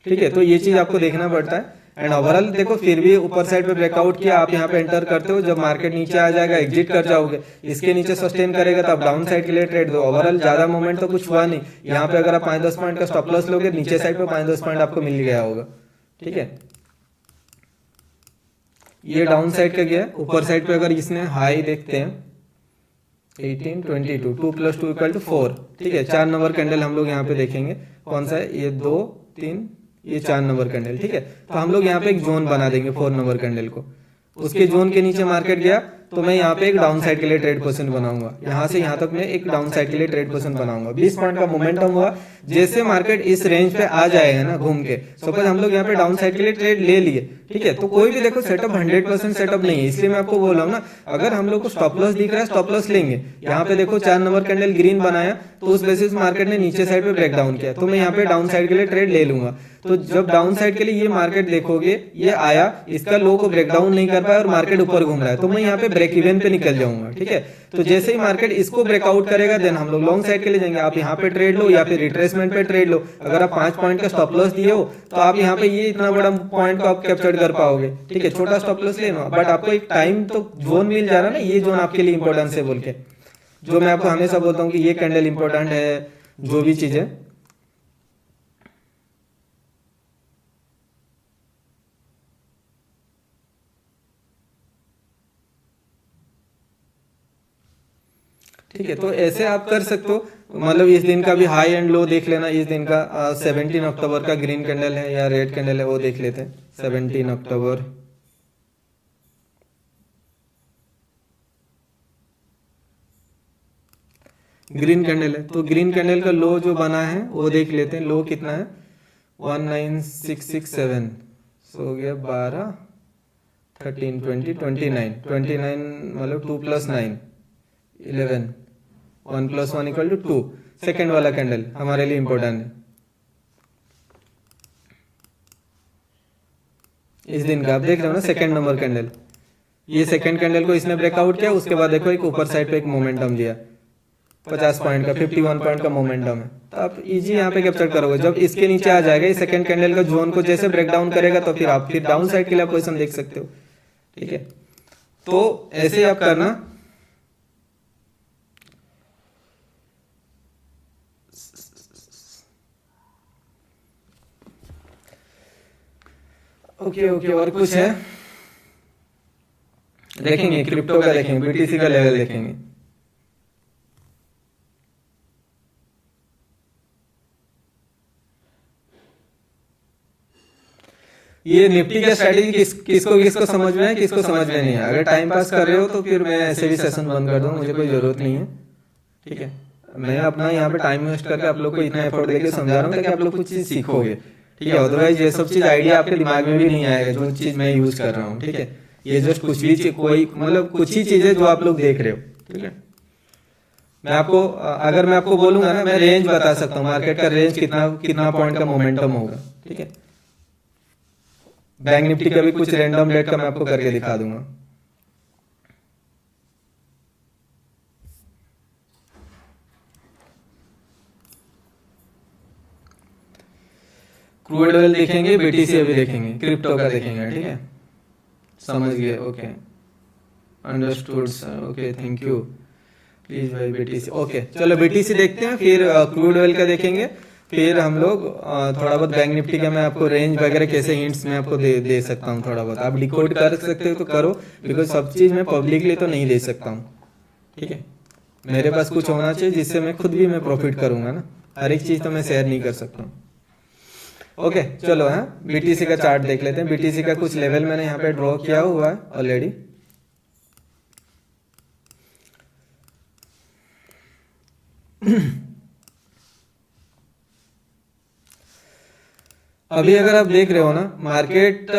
ठीक है, तो ये चीज आपको देखना पड़ता है। एंड ओवरऑल देखो फिर भी ऊपर साइड पे ब्रेकआउट किया, आप यहाँ पे एंटर करते हो, जब मार्केट नीचे आ जाएगा एग्जिट कर जाओगे। इसके नीचे सस्टेन करेगा तो आप डाउन साइड के लिए ट्रेड दो। ओवरऑल ज्यादा मूवमेंट तो कुछ हुआ नहीं यहाँ पे। अगर आप 5-10 पॉइंट का स्टॉप लॉस लोगे, नीचे साइड पे 5-10 पॉइंट आपको मिल गया होगा। ठीक है, ये डाउन साइड का गया। ऊपर साइड पे अगर इसने हाई देखते हैं 18 22 2 प्लस 2 इक्वल टू 4। ठीक है, 4 नंबर कैंडल हम लोग यहाँ पे देखेंगे। कौन सा है? ये 2 3 ये 4 नंबर कैंडल। ठीक है, तो हम लोग यहाँ पे एक जोन बना देंगे 4 नंबर कैंडल को। उसके जोन के नीचे मार्केट गया तो मैं यहाँ पे एक डाउन साइड के लिए ट्रेड पोजीशन बनाऊंगा। यहाँ से यहाँ तक मैं एक डाउन साइड के लिए ट्रेड पोजीशन बनाऊंगा। 20 पॉइंट का मोमेंटम हुआ, जैसे मार्केट इस रेंज पे आ जाएगा ना घूम के, सपोज हम लोग यहाँ पे डाउन साइड के लिए ट्रेड ले लिए। ठीक है, तो कोई भी देखो सेटअप 100% सेटअप नहीं है, इसलिए मैं आपको बोल रहा हूँ ना, अगर हम लोग को स्टॉप लॉस दिख रहा है स्टॉप लॉस लेंगे। यहाँ पे देखो 4 नंबर कैंडल ग्रीन बनाया तो उस बेसिस मार्केट ने नीचे साइड पे ब्रेक डाउन किया, तो मैं यहाँ पे डाउन साइड के लिए ट्रेड ले लूंगा। तो जब डाउन साइड के लिए ये मार्केट देखोगे, ये आया, इसका लो को ब्रेक डाउन नहीं कर पाया और मार्केट ऊपर घूम रहा है, तो मैं यहाँ पे ब्रेक इवन पे निकल जाऊंगा। ठीक है, तो जैसे ही मार्केट इसको ब्रेकआउट करेगा देन हम लोग लॉन्ग साइड के लिए जाएंगे। आप यहाँ पे ट्रेड लो या फिर रिट्रेसमेंट पे ट्रेड लो। अगर आप 5 पॉइंट का स्टॉप लॉस दिए हो तो आप यहाँ पे ये इतना बड़ा पॉइंट को आप कैप्चर कर पाओगे। ठीक है, छोटा स्टॉप लॉस लेना, बट आपको एक टाइम तो जोन मिल जा रहा है ना, ये जोन आपके लिए इंपॉर्टेंस है बोल के, जो मैं आपको हमेशा बोलता हूँ कि ये कैंडल इंपॉर्टेंट है, जो भी चीजें। ठीक है, तो ऐसे आप कर सकते हो। मतलब इस दिन का भी हाई एंड लो देख लेना। इस दिन का 17 अक्टूबर का ग्रीन कैंडल है या रेड कैंडल है वो देख लेते हैं। 17 अक्टूबर ग्रीन कैंडल है, तो ग्रीन कैंडल का लो जो बना है वो देख लेते हैं। लो कितना है? 19667। सो हो गया 12 13 20 29 मतलब 2 plus 9 11 1 plus 1 equal to 2। Second वाला कैंडल हमारे लिए इंपॉर्टेंट है इस दिन का। आप देख रहे हो ना सेकेंड नंबर कैंडल, ये सेकेंड कैंडल को इसने ब्रेकआउट किया, उसके बाद देखो एक ऊपर साइड पे एक मोमेंटम दिया। 50 पॉइंट का, 51 पॉइंट का मोमेंटम है, तो आप इजी यहाँ पे कैप्चर करोगे। जब इसके नीचे आ जाएगा, इस सेकंड कैंडल का जोन को जैसे ब्रेक डाउन करेगा, तो फिर आप फिर डाउन साइड के लिए पोजीशन देख सकते हो। ठीक है, तो ऐसे ही आप करना। ओके ओके, और कुछ है देखेंगे, क्रिप्टो का देखेंगे, बीटीसी का लेवल देखेंगे। ये निफ्टी का स्ट्रेटेजी किसको किसको समझ में है, किसको समझ में नहीं है। अगर टाइम पास कर रहे हो तो फिर मैं ऐसे भी सेशन बंद कर दूं, मुझे कोई जरूरत नहीं है। ठीक है, मैं अपना यहाँ पे टाइम वेस्ट करके आप लोग को इतना एफर्ट देके समझा रहा हूँ ताकि आप लोग कुछ चीज सीखोगे। ठीक है, अदरवाइज ये सब चीज आइडिया आपके दिमाग में भी नहीं आएगा जो चीज मैं यूज कर रहा हूँ। ठीक है, ये जस्ट कुछ भी कोई मतलब कुछ ही चीजें जो आप लोग देख रहे हो। ठीक है, मैं आपको अगर मैं आपको बोलूंगा ना, मैं रेंज बता सकता हूँ, मार्केट का रेंज कितना कितना पॉइंट का मोमेंटम होगा। ठीक है, बैंक निफ्टी का भी कुछ रैंडम डेट का मैं आपको करके दिखा दूंगा। क्रूड ऑयल देखेंगे, बीटीसी अभी देखेंगे, क्रिप्टो का देखेंगे। ठीक है, समझ गए, okay understood sir, okay thank you, please भाई बीटीसी। ओके चलो बीटीसी देखते हैं, फिर क्रूड ऑयल का देखेंगे, फिर हम लोग थोड़ा बहुत बैंक निफ्टी का मैं आपको रेंज वगैरह कैसे हिंट्स मैं आपको दे सकता हूँ थोड़ा बहुत। आप डिकोड कर सकते हो तो करो, बिकॉज सब चीज मैं पब्लिकली तो नहीं दे सकता हूँ। ठीक है, मेरे पास कुछ होना चाहिए जिससे मैं खुद भी मैं प्रॉफिट करूंगा ना, हर एक चीज तो मैं शेयर नहीं कर सकता हूँ। ओके चलो, हाँ बीटीसी का चार्ट देख लेते हैं। बीटीसी का कुछ लेवल मैंने यहाँ पे ड्रॉ किया हुआ है ऑलरेडी। अभी अगर आप देख रहे हो ना, मार्केट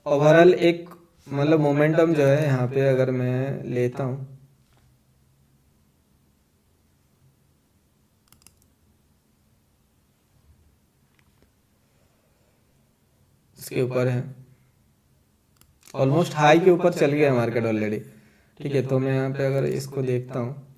ओवरऑल एक मतलब मोमेंटम जो है यहाँ पे अगर मैं लेता हूँ, इसके ऊपर है, ऑलमोस्ट हाई के ऊपर चल गया मार्केट ऑलरेडी। ठीक है, तो मैं यहाँ पे अगर इसको देखता हूँ,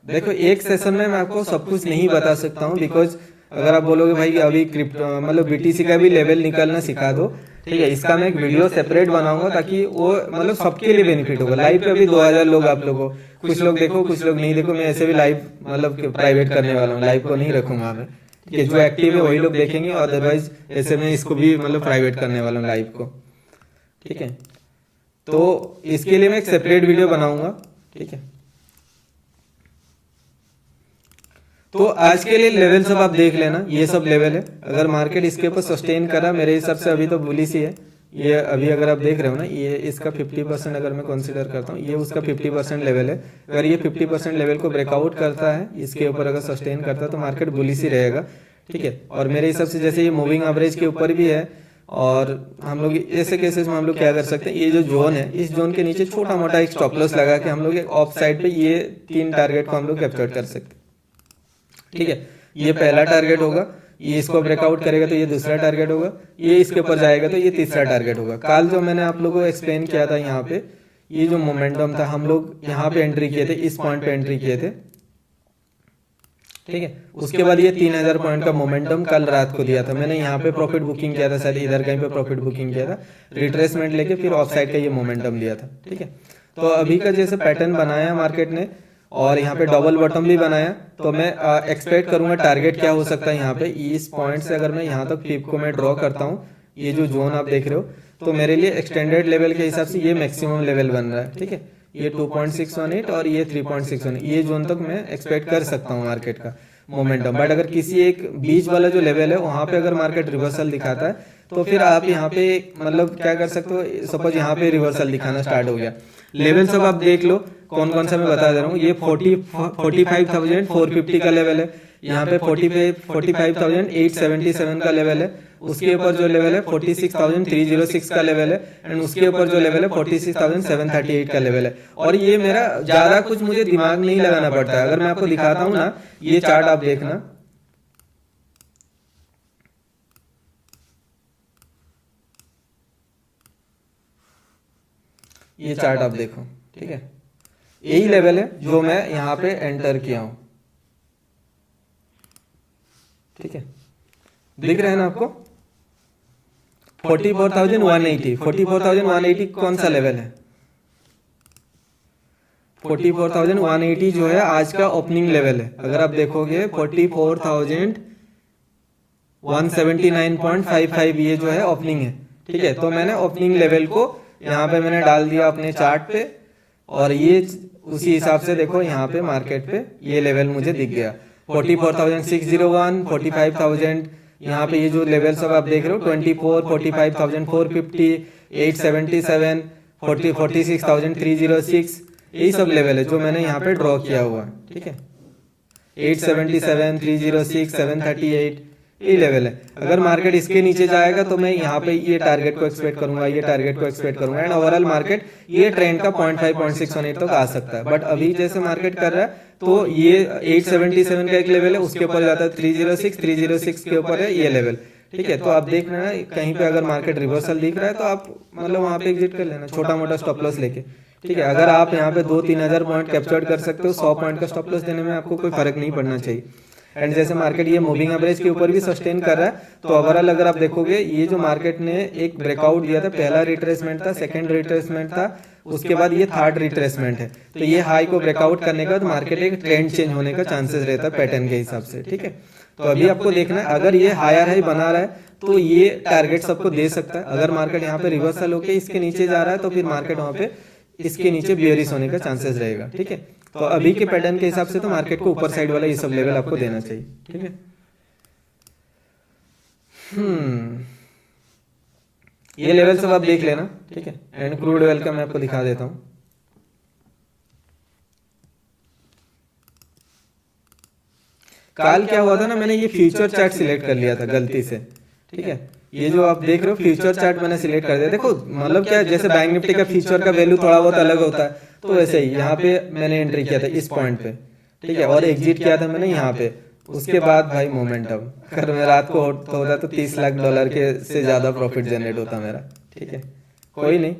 देखो एक सेशन में मैं आपको सब कुछ नहीं बता सकता हूँ, बिकॉज अगर आप बोलोगे भाई अभी क्रिप्टो मतलब बीटीसी का भी लेवल निकालना सिखा दो, ठीक है, इसका मैं एक वीडियो सेपरेट बनाऊंगा ताकि वो मतलब सबके लिए बेनिफिट होगा। लाइव पे अभी 2000 लोग आप लोगों, कुछ लोग देखो कुछ लोग नहीं देखो, मैं ऐसे भी लाइव मतलब प्राइवेट करने वाला हूँ, लाइव को नहीं रखूंगा मैं। ठीक है, जो एक्टिव है वही लोग देखेंगे, अदरवाइज ऐसे में इसको भी मतलब प्राइवेट करने वाला हूँ लाइव को। ठीक है, तो इसके लिए मैं एक सेपरेट वीडियो बनाऊंगा। ठीक है, तो आज के लिए लेवल सब आप देख लेना, ये सब लेवल है। अगर मार्केट इसके ऊपर सस्टेन करा, मेरे हिसाब से अभी तो बुलिश ही है ये। अभी अगर आप देख रहे हो ना, ये इसका 50% अगर मैं कंसीडर करता हूँ, ये उसका 50% लेवल है। अगर ये 50% लेवल को ब्रेकआउट करता है, इसके ऊपर अगर सस्टेन करता है तो मार्केट बुलिश ही रहेगा। ठीक है, और मेरे हिसाब से जैसे ये मूविंग एवरेज के ऊपर भी है, और हम लोग ऐसे केसेस में हम लोग क्या कर सकते हैं, ये जो जोन है इस जोन के नीचे छोटा मोटा एक स्टॉप लॉस लगा के हम लोग एक ऑफ साइड पे ये 3 टारगेट को हम लोग कैप्चर कर सकते हैं। ठीक है, ये पहला टारगेट होगा, ये इसको ब्रेकआउट करेगा तो ये दूसरा टारगेट होगा, ये इसके ऊपर जाएगा तो ये तीसरा टारगेट होगा। कल जो मैंने आप लोगों को एक्सप्लेन किया था यहाँ पे, ये जो मोमेंटम था हम लोग यहाँ पे एंट्री किए थे, इस पॉइंट पे एंट्री किए थे। ठीक है, उसके बाद ये 3000 पॉइंट का मोमेंटम कल रात को दिया था, मैंने यहाँ पे प्रॉफिट बुकिंग किया था, शायद इधर कहीं पे प्रॉफिट बुकिंग किया था, रिट्रेसमेंट लेके फिर ऑफ साइड का ये मोमेंटम दिया था। ठीक है, तो अभी का जैसे पैटर्न बनाया मार्केट ने और यहाँ पे डबल बॉटम भी बनाया, तो मैं एक्सपेक्ट करूंगा टारगेट क्या हो सकता है यहाँ पे, इस पॉइंट से अगर मैं यहाँ तक पिप को मैं ड्रॉ करता हूँ, ये जो जोन आप देख रहे हो, तो मेरे लिए एक्सटेंडेड लेवल के हिसाब से ये मैक्सिमम लेवल बन रहा है। ठीक है, ये 2.618 और ये 3.618, ये जोन तक मैं एक्सपेक्ट कर सकता हूँ मार्केट का मोमेंटम। बट अगर किसी एक बीच वाला जो लेवल है वहां पे अगर मार्केट रिवर्सल दिखाता है, तो फिर आप यहाँ पे मतलब क्या कर सकते हो, सपोज यहाँ पे रिवर्सल दिखाना स्टार्ट हो गया, लेवल सब आप देख लो कौन कौन सा मैं बता दे रहा हूँ। ये 45,450 का लेवल है, यहाँ पे 45,877 का लेवल है, उसके ऊपर जो लेवल है 46,306 का लेवल है, एंड उसके ऊपर जो लेवल है 46,738 का लेवल है। और ये मेरा ज्यादा कुछ मुझे दिमाग नहीं लगाना पड़ता है। अगर मैं आपको दिखाता हूँ ना, ये चार्ट आप देखना, ये चार्ट आप देखो, ठीक है, यही लेवल है जो मैं यहाँ पे एंटर किया हूं, ठीक है, दिख रहा है ना आपको 44,180, 44,180 कौन सा लेवल है? 44,180 जो है आज का ओपनिंग लेवल है। अगर आप देखोगे 44,179.55 ये जो है ओपनिंग है, ठीक है। तो मैंने ओपनिंग लेवल को यहाँ पे मैंने डाल दिया अपने चार्ट पे, और ये उसी हिसाब से देखो यहाँ पे मार्केट पे ये लेवल मुझे दिख गया 44,601, 45,000, यहाँ पे ये जो लेवल सब आप देख रहे हो 24, 45,450, 877, 46,306, यही सब लेवल है जो मैंने यहाँ पे ड्रॉ किया हुआ है, ठीक है। 877, 306, 738 ये लेवल है। अगर मार्केट इसके नीचे जाएगा तो मैं यहाँ पे ये टारगेट को एक्सपेक्ट करूंगा, ये टारगेट को एक्सपेक्ट करूंगा, एंड ओवरऑल मार्केट ये ट्रेंड का 0.5 0.618 तक आ सकता है। बट अभी जैसे मार्केट कर रहा है तो ये 877 का एक लेवल है, उसके ऊपर जाता है 306, 306 के ऊपर है ये लेवल, ठीक है। तो आप देख रहे हैं कहीं पे अगर मार्केट रिवर्सल दिख रहा है तो आप मतलब वहां पे एग्जिट कर लेना, छोटा मोटा स्टॉप लॉस लेके, ठीक है। अगर आप यहाँ पे 2-3 हजार पॉइंट कैप्चर कर सकते हो, 100 पॉइंट का स्टॉप लॉस देने में आपको कोई फर्क नहीं पड़ना चाहिए। एंड जैसे मार्केट ये मूविंग एवरेज के ऊपर भी सस्टेन कर रहा है, तो ओवरऑल अगर आप देखोगे ये जो मार्केट ने एक ब्रेकआउट दिया था, पहला रिट्रेसमेंट था, सेकंड रिट्रेसमेंट था, उसके बाद ये थर्ड रिट्रेसमेंट है, तो ये हाई को ब्रेकआउट करने के बाद मार्केट एक ट्रेंड चेंज होने का चांसेस रहता है पैटर्न के हिसाब से, ठीक है। तो अभी आपको देखना है अगर ये हायर हाई बना रहा है तो ये टारगेट सबको दे सकता है। अगर मार्केट यहाँ पे रिवर्सल होकर इसके नीचे जा रहा है तो फिर मार्केट वहां पे इसके नीचे बियरिश होने का चांसेस रहेगा, ठीक है। तो अभी के पैटर्न के हिसाब से तो मार्केट को ऊपर साइड वाला ये सब लेवल आपको देना चाहिए, ठीक है। ये लेवल सब आप देख लेना, ठीक है। एंड क्रूड ऑयल का मैं आपको दिखा देता हूं। कल क्या हुआ था ना, मैंने ये फ्यूचर चार्ट सिलेक्ट कर लिया था गलती से, ठीक है। ये जो आप देख रहे हो फ्यूचर चार्ट मैंने सिलेक्ट कर दिया। देखो मतलब क्या, जैसे बैंक निफ्टी का फ्यूचर का वैल्यू थोड़ा बहुत अलग होता है, तो वैसे ही यहाँ पे मैंने एंट्री किया था इस पॉइंट पे, ठीक है, और एग्जिट किया था मैंने यहाँ पे। उसके बाद भाई मोमेंटम, अगर मैं रात को होता तो $30 लाख के से ज्यादा प्रॉफिट जनरेट होता मेरा, ठीक है। कोई नहीं,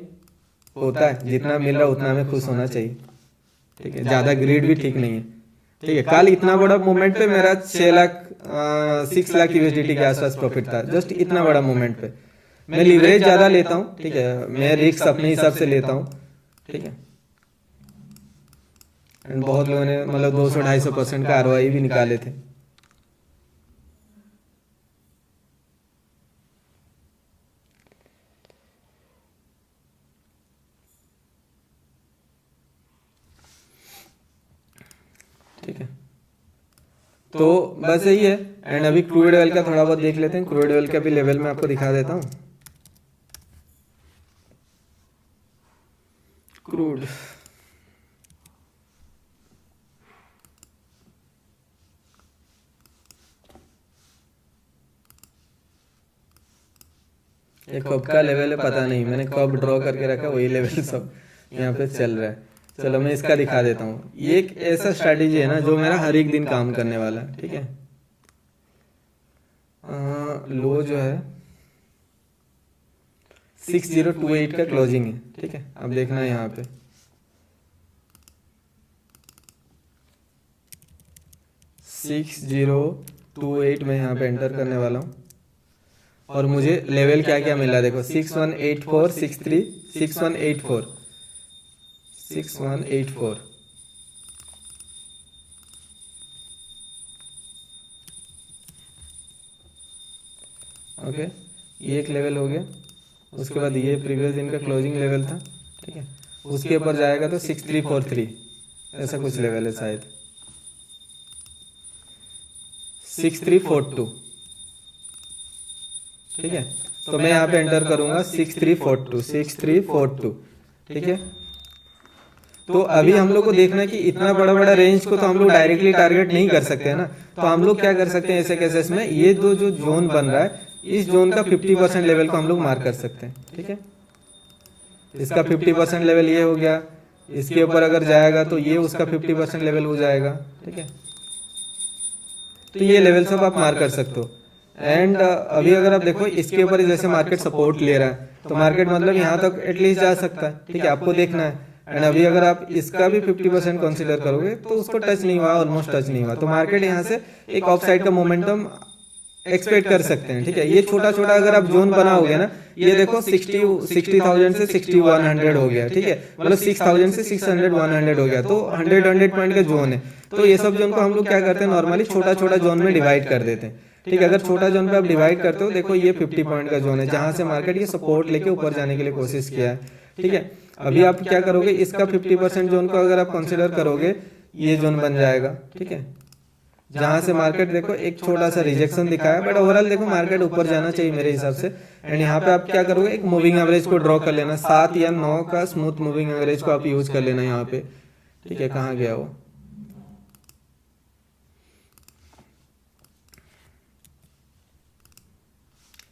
होता है, जितना मिल रहा उतना हमें खुश होना चाहिए, ठीक है। ज्यादा ग्रीड भी ठीक नहीं है, ठीक है। कल इतना बड़ा मूवमेंट पे मेरा 6 लाख USDT के आसपास प्रॉफिट था, जस्ट इतना बड़ा मूवमेंट पे। मैं लिवरेज ज्यादा लेता हूँ, ठीक है, मैं रिस्क अपने हिसाब से लेता हूँ, ठीक है। एंड बहुत लोगों ने मतलब 200-250% का ROI भी निकाले थे। ठीक है, तो बस यही है। एंड अभी क्रूड ऑयल का थोड़ा बहुत देख लेते हैं। क्रूड ऑयल का भी लेवल मैं आपको दिखा देता हूँ। क्रूड ये कब का लेवल है पता नहीं, मैंने कब ड्रॉ करके रखा वही लेवल सब यहाँ पे चल रहा है। चलो मैं इसका दिखा देता हूँ। ये एक ऐसा स्ट्रैटेजी है ना जो मेरा हर एक दिन काम करने वाला है, ठीक है। लो जो है 6028 का क्लोजिंग है, ठीक है। अब देखना है यहाँ पे 6028 में यहाँ पे एंटर करने वाला हूँ, और मुझे लेवल क्या क्या मिला देखो, 6184, 63, 6184, 6184, ओके। ये एक लेवल हो गया। उसके बाद ये प्रीवियस दिन का क्लोजिंग लेवल था, ठीक है। उसके ऊपर जाएगा तो 6343 ऐसा कुछ लेवल है शायद, 6342, ठीक है। तो मैं यहाँ पे एंटर करूंगा 6342, 6342, ठीक है। तो अभी हम लोग को देखना है कि इतना बड़ा बड़ा रेंज को तो हम लोग डायरेक्टली टारगेट नहीं कर सकते हैं ना। तो हम लोग क्या कर सकते हैं ऐसे केसेस में, ये दो जो जोन बन रहा है इस जोन का 50% लेवल को हम लोग मार्क कर सकते हैं, ठीक है। इसका 50% लेवल ये हो गया, इसके ऊपर अगर जाएगा तो ये उसका 50% लेवल हो जाएगा, ठीक है। तो ये लेवल सब आप मार्क कर सकते हो। एंड अभी अगर आप देखो इसके ऊपर जैसे मार्केट सपोर्ट ले रहा है, तो मार्केट मतलब यहाँ तक एटलीस्ट जा सकता है, ठीक है, आपको देखना है। एंड अभी अगर आप इसका भी 50% कंसीडर करोगे तो उसको टच नहीं हुआ, ऑलमोस्ट टच नहीं हुआ, तो मार्केट यहाँ से एक ऑफ साइड का मोमेंटम एक्सपेक्ट कर सकते हैं, ठीक है। ये छोटा छोटा अगर आप जोन बनाओगे ना, ये देखो 60,000 से 6100 हो गया, ठीक है, मतलब 6000 से 600 100 हो गया, तो 100 पॉइंट का जोन है। तो ये सब जोन को हम लोग क्या करते हैं, नॉर्मली छोटा छोटा जोन में डिवाइड कर देते हैं, ठीक है। अगर छोटा जोन पे आप डिवाइड करते हो, देखो ये 50 पॉइंट का जोन है जहां से मार्केट ये सपोर्ट लेके ऊपर जाने के लिए कोशिश किया है, ठीक है। अभी आप क्या करोगे, इसका 50% जोन को अगर आप कंसिडर करोगे, ये जोन बन जाएगा, ठीक है, जहां से मार्केट देखो एक छोटा सा रिजेक्शन दिखाया, बट ओवरऑल देखो मार्केट ऊपर जाना चाहिए मेरे हिसाब से। एंड यहाँ पे आप क्या करोगे, एक मूविंग एवरेज को ड्रॉ कर लेना, 7 या 9 का स्मूथ मूविंग एवरेज को आप यूज कर लेना यहाँ पे, ठीक है। कहाँ गया वो,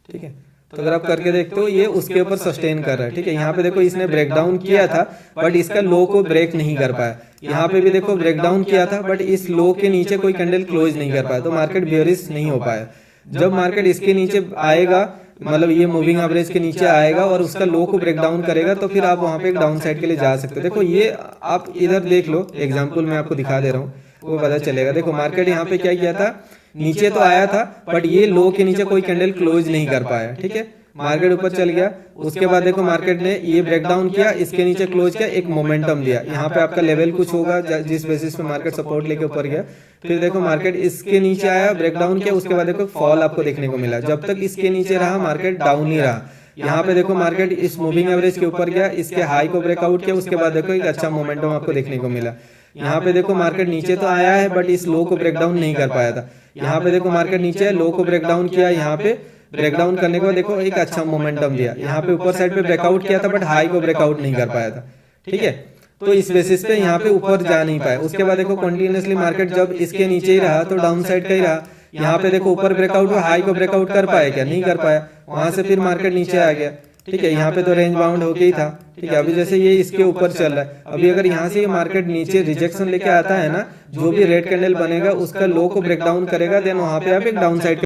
ठीक है। तो अगर आप करके देखते हो, ये उसके ऊपर सस्टेन कर रहा है, ठीक है। यहाँ पे देखो इसने ब्रेक डाउन किया था, बट इसका लो को ब्रेक नहीं कर पाया। यहाँ पे भी देखो ब्रेक डाउन किया था, बट इस लो के नीचे कोई कैंडल क्लोज नहीं कर पाया, तो मार्केट बेयरिश नहीं हो पाया। जब मार्केट इसके नीचे आएगा, मतलब ये मूविंग एवरेज के नीचे आएगा और उसका लो को ब्रेक डाउन करेगा, तो फिर आप वहां पे एक डाउन साइड के लिए जा सकते हो। देखो ये आप इधर देख लो, एग्जाम्पल मैं आपको दिखा दे रहा हूँ, वो पता चलेगा। देखो मार्केट यहाँ पे क्या किया था, नीचे तो आया था, बट ये लो के नीचे कोई कैंडल क्लोज नहीं कर पाया, ठीक है। मार्केट ऊपर चल गया, उसके बाद देखो मार्केट ने ये ब्रेक डाउन किया, इसके नीचे क्लोज किया, एक मोमेंटम दिया। यहाँ पे आपका लेवल कुछ होगा जिस बेसिस पे मार्केट सपोर्ट लेके ऊपर गया। फिर देखो मार्केट इसके नीचे आया, ब्रेक डाउन किया, उसके बाद देखो फॉल आपको देखने को मिला। जब तक इसके नीचे रहा मार्केट डाउन ही रहा। यहाँ पे देखो मार्केट इस मूविंग एवरेज के ऊपर गया, इसके हाई को ब्रेकआउट किया, उसके बाद देखो एक अच्छा मोमेंटम आपको देखने को मिला। यहाँ पे देखो मार्केट नीचे तो आया है, बट इस लो को ब्रेक डाउन नहीं कर पाया था। यहाँ पे देखो मार्केट नीचे है, लो को ब्रेक डाउन किया, यहाँ पे ब्रेक डाउन करने के बाद देखो एक अच्छा मोमेंटम दिया। यहाँ पे ऊपर साइड पे ब्रेकआउट किया था, बट हाई को ब्रेकआउट नहीं कर पाया था, ठीक है। तो इस बेसिस पे यहाँ पे ऊपर जा नहीं पाया। उसके बाद देखो कंटिन्यूअसली मार्केट जब इसके नीचे ही रहा तो डाउन साइड का ही रहा। यहाँ पे देखो ऊपर ब्रेकआउट हुआ, हाई को ब्रेकआउट कर पाया क्या, नहीं कर पाया। वहां से फिर मार्केट नीचे आ गया, ठीक है। यहाँ पे तो रेंज बाउंड होके ही था, ठीक है। अभी जैसे ये इसके ऊपर चल रहा है, अभी अगर यहाँ से ये मार्केट नीचे रिजेक्शन लेके आता है ना, जो भी रेड कैंडल बनेगा उसका लो को ब्रेक डाउन करेगा, देन वहां पे आप एक डाउन साइड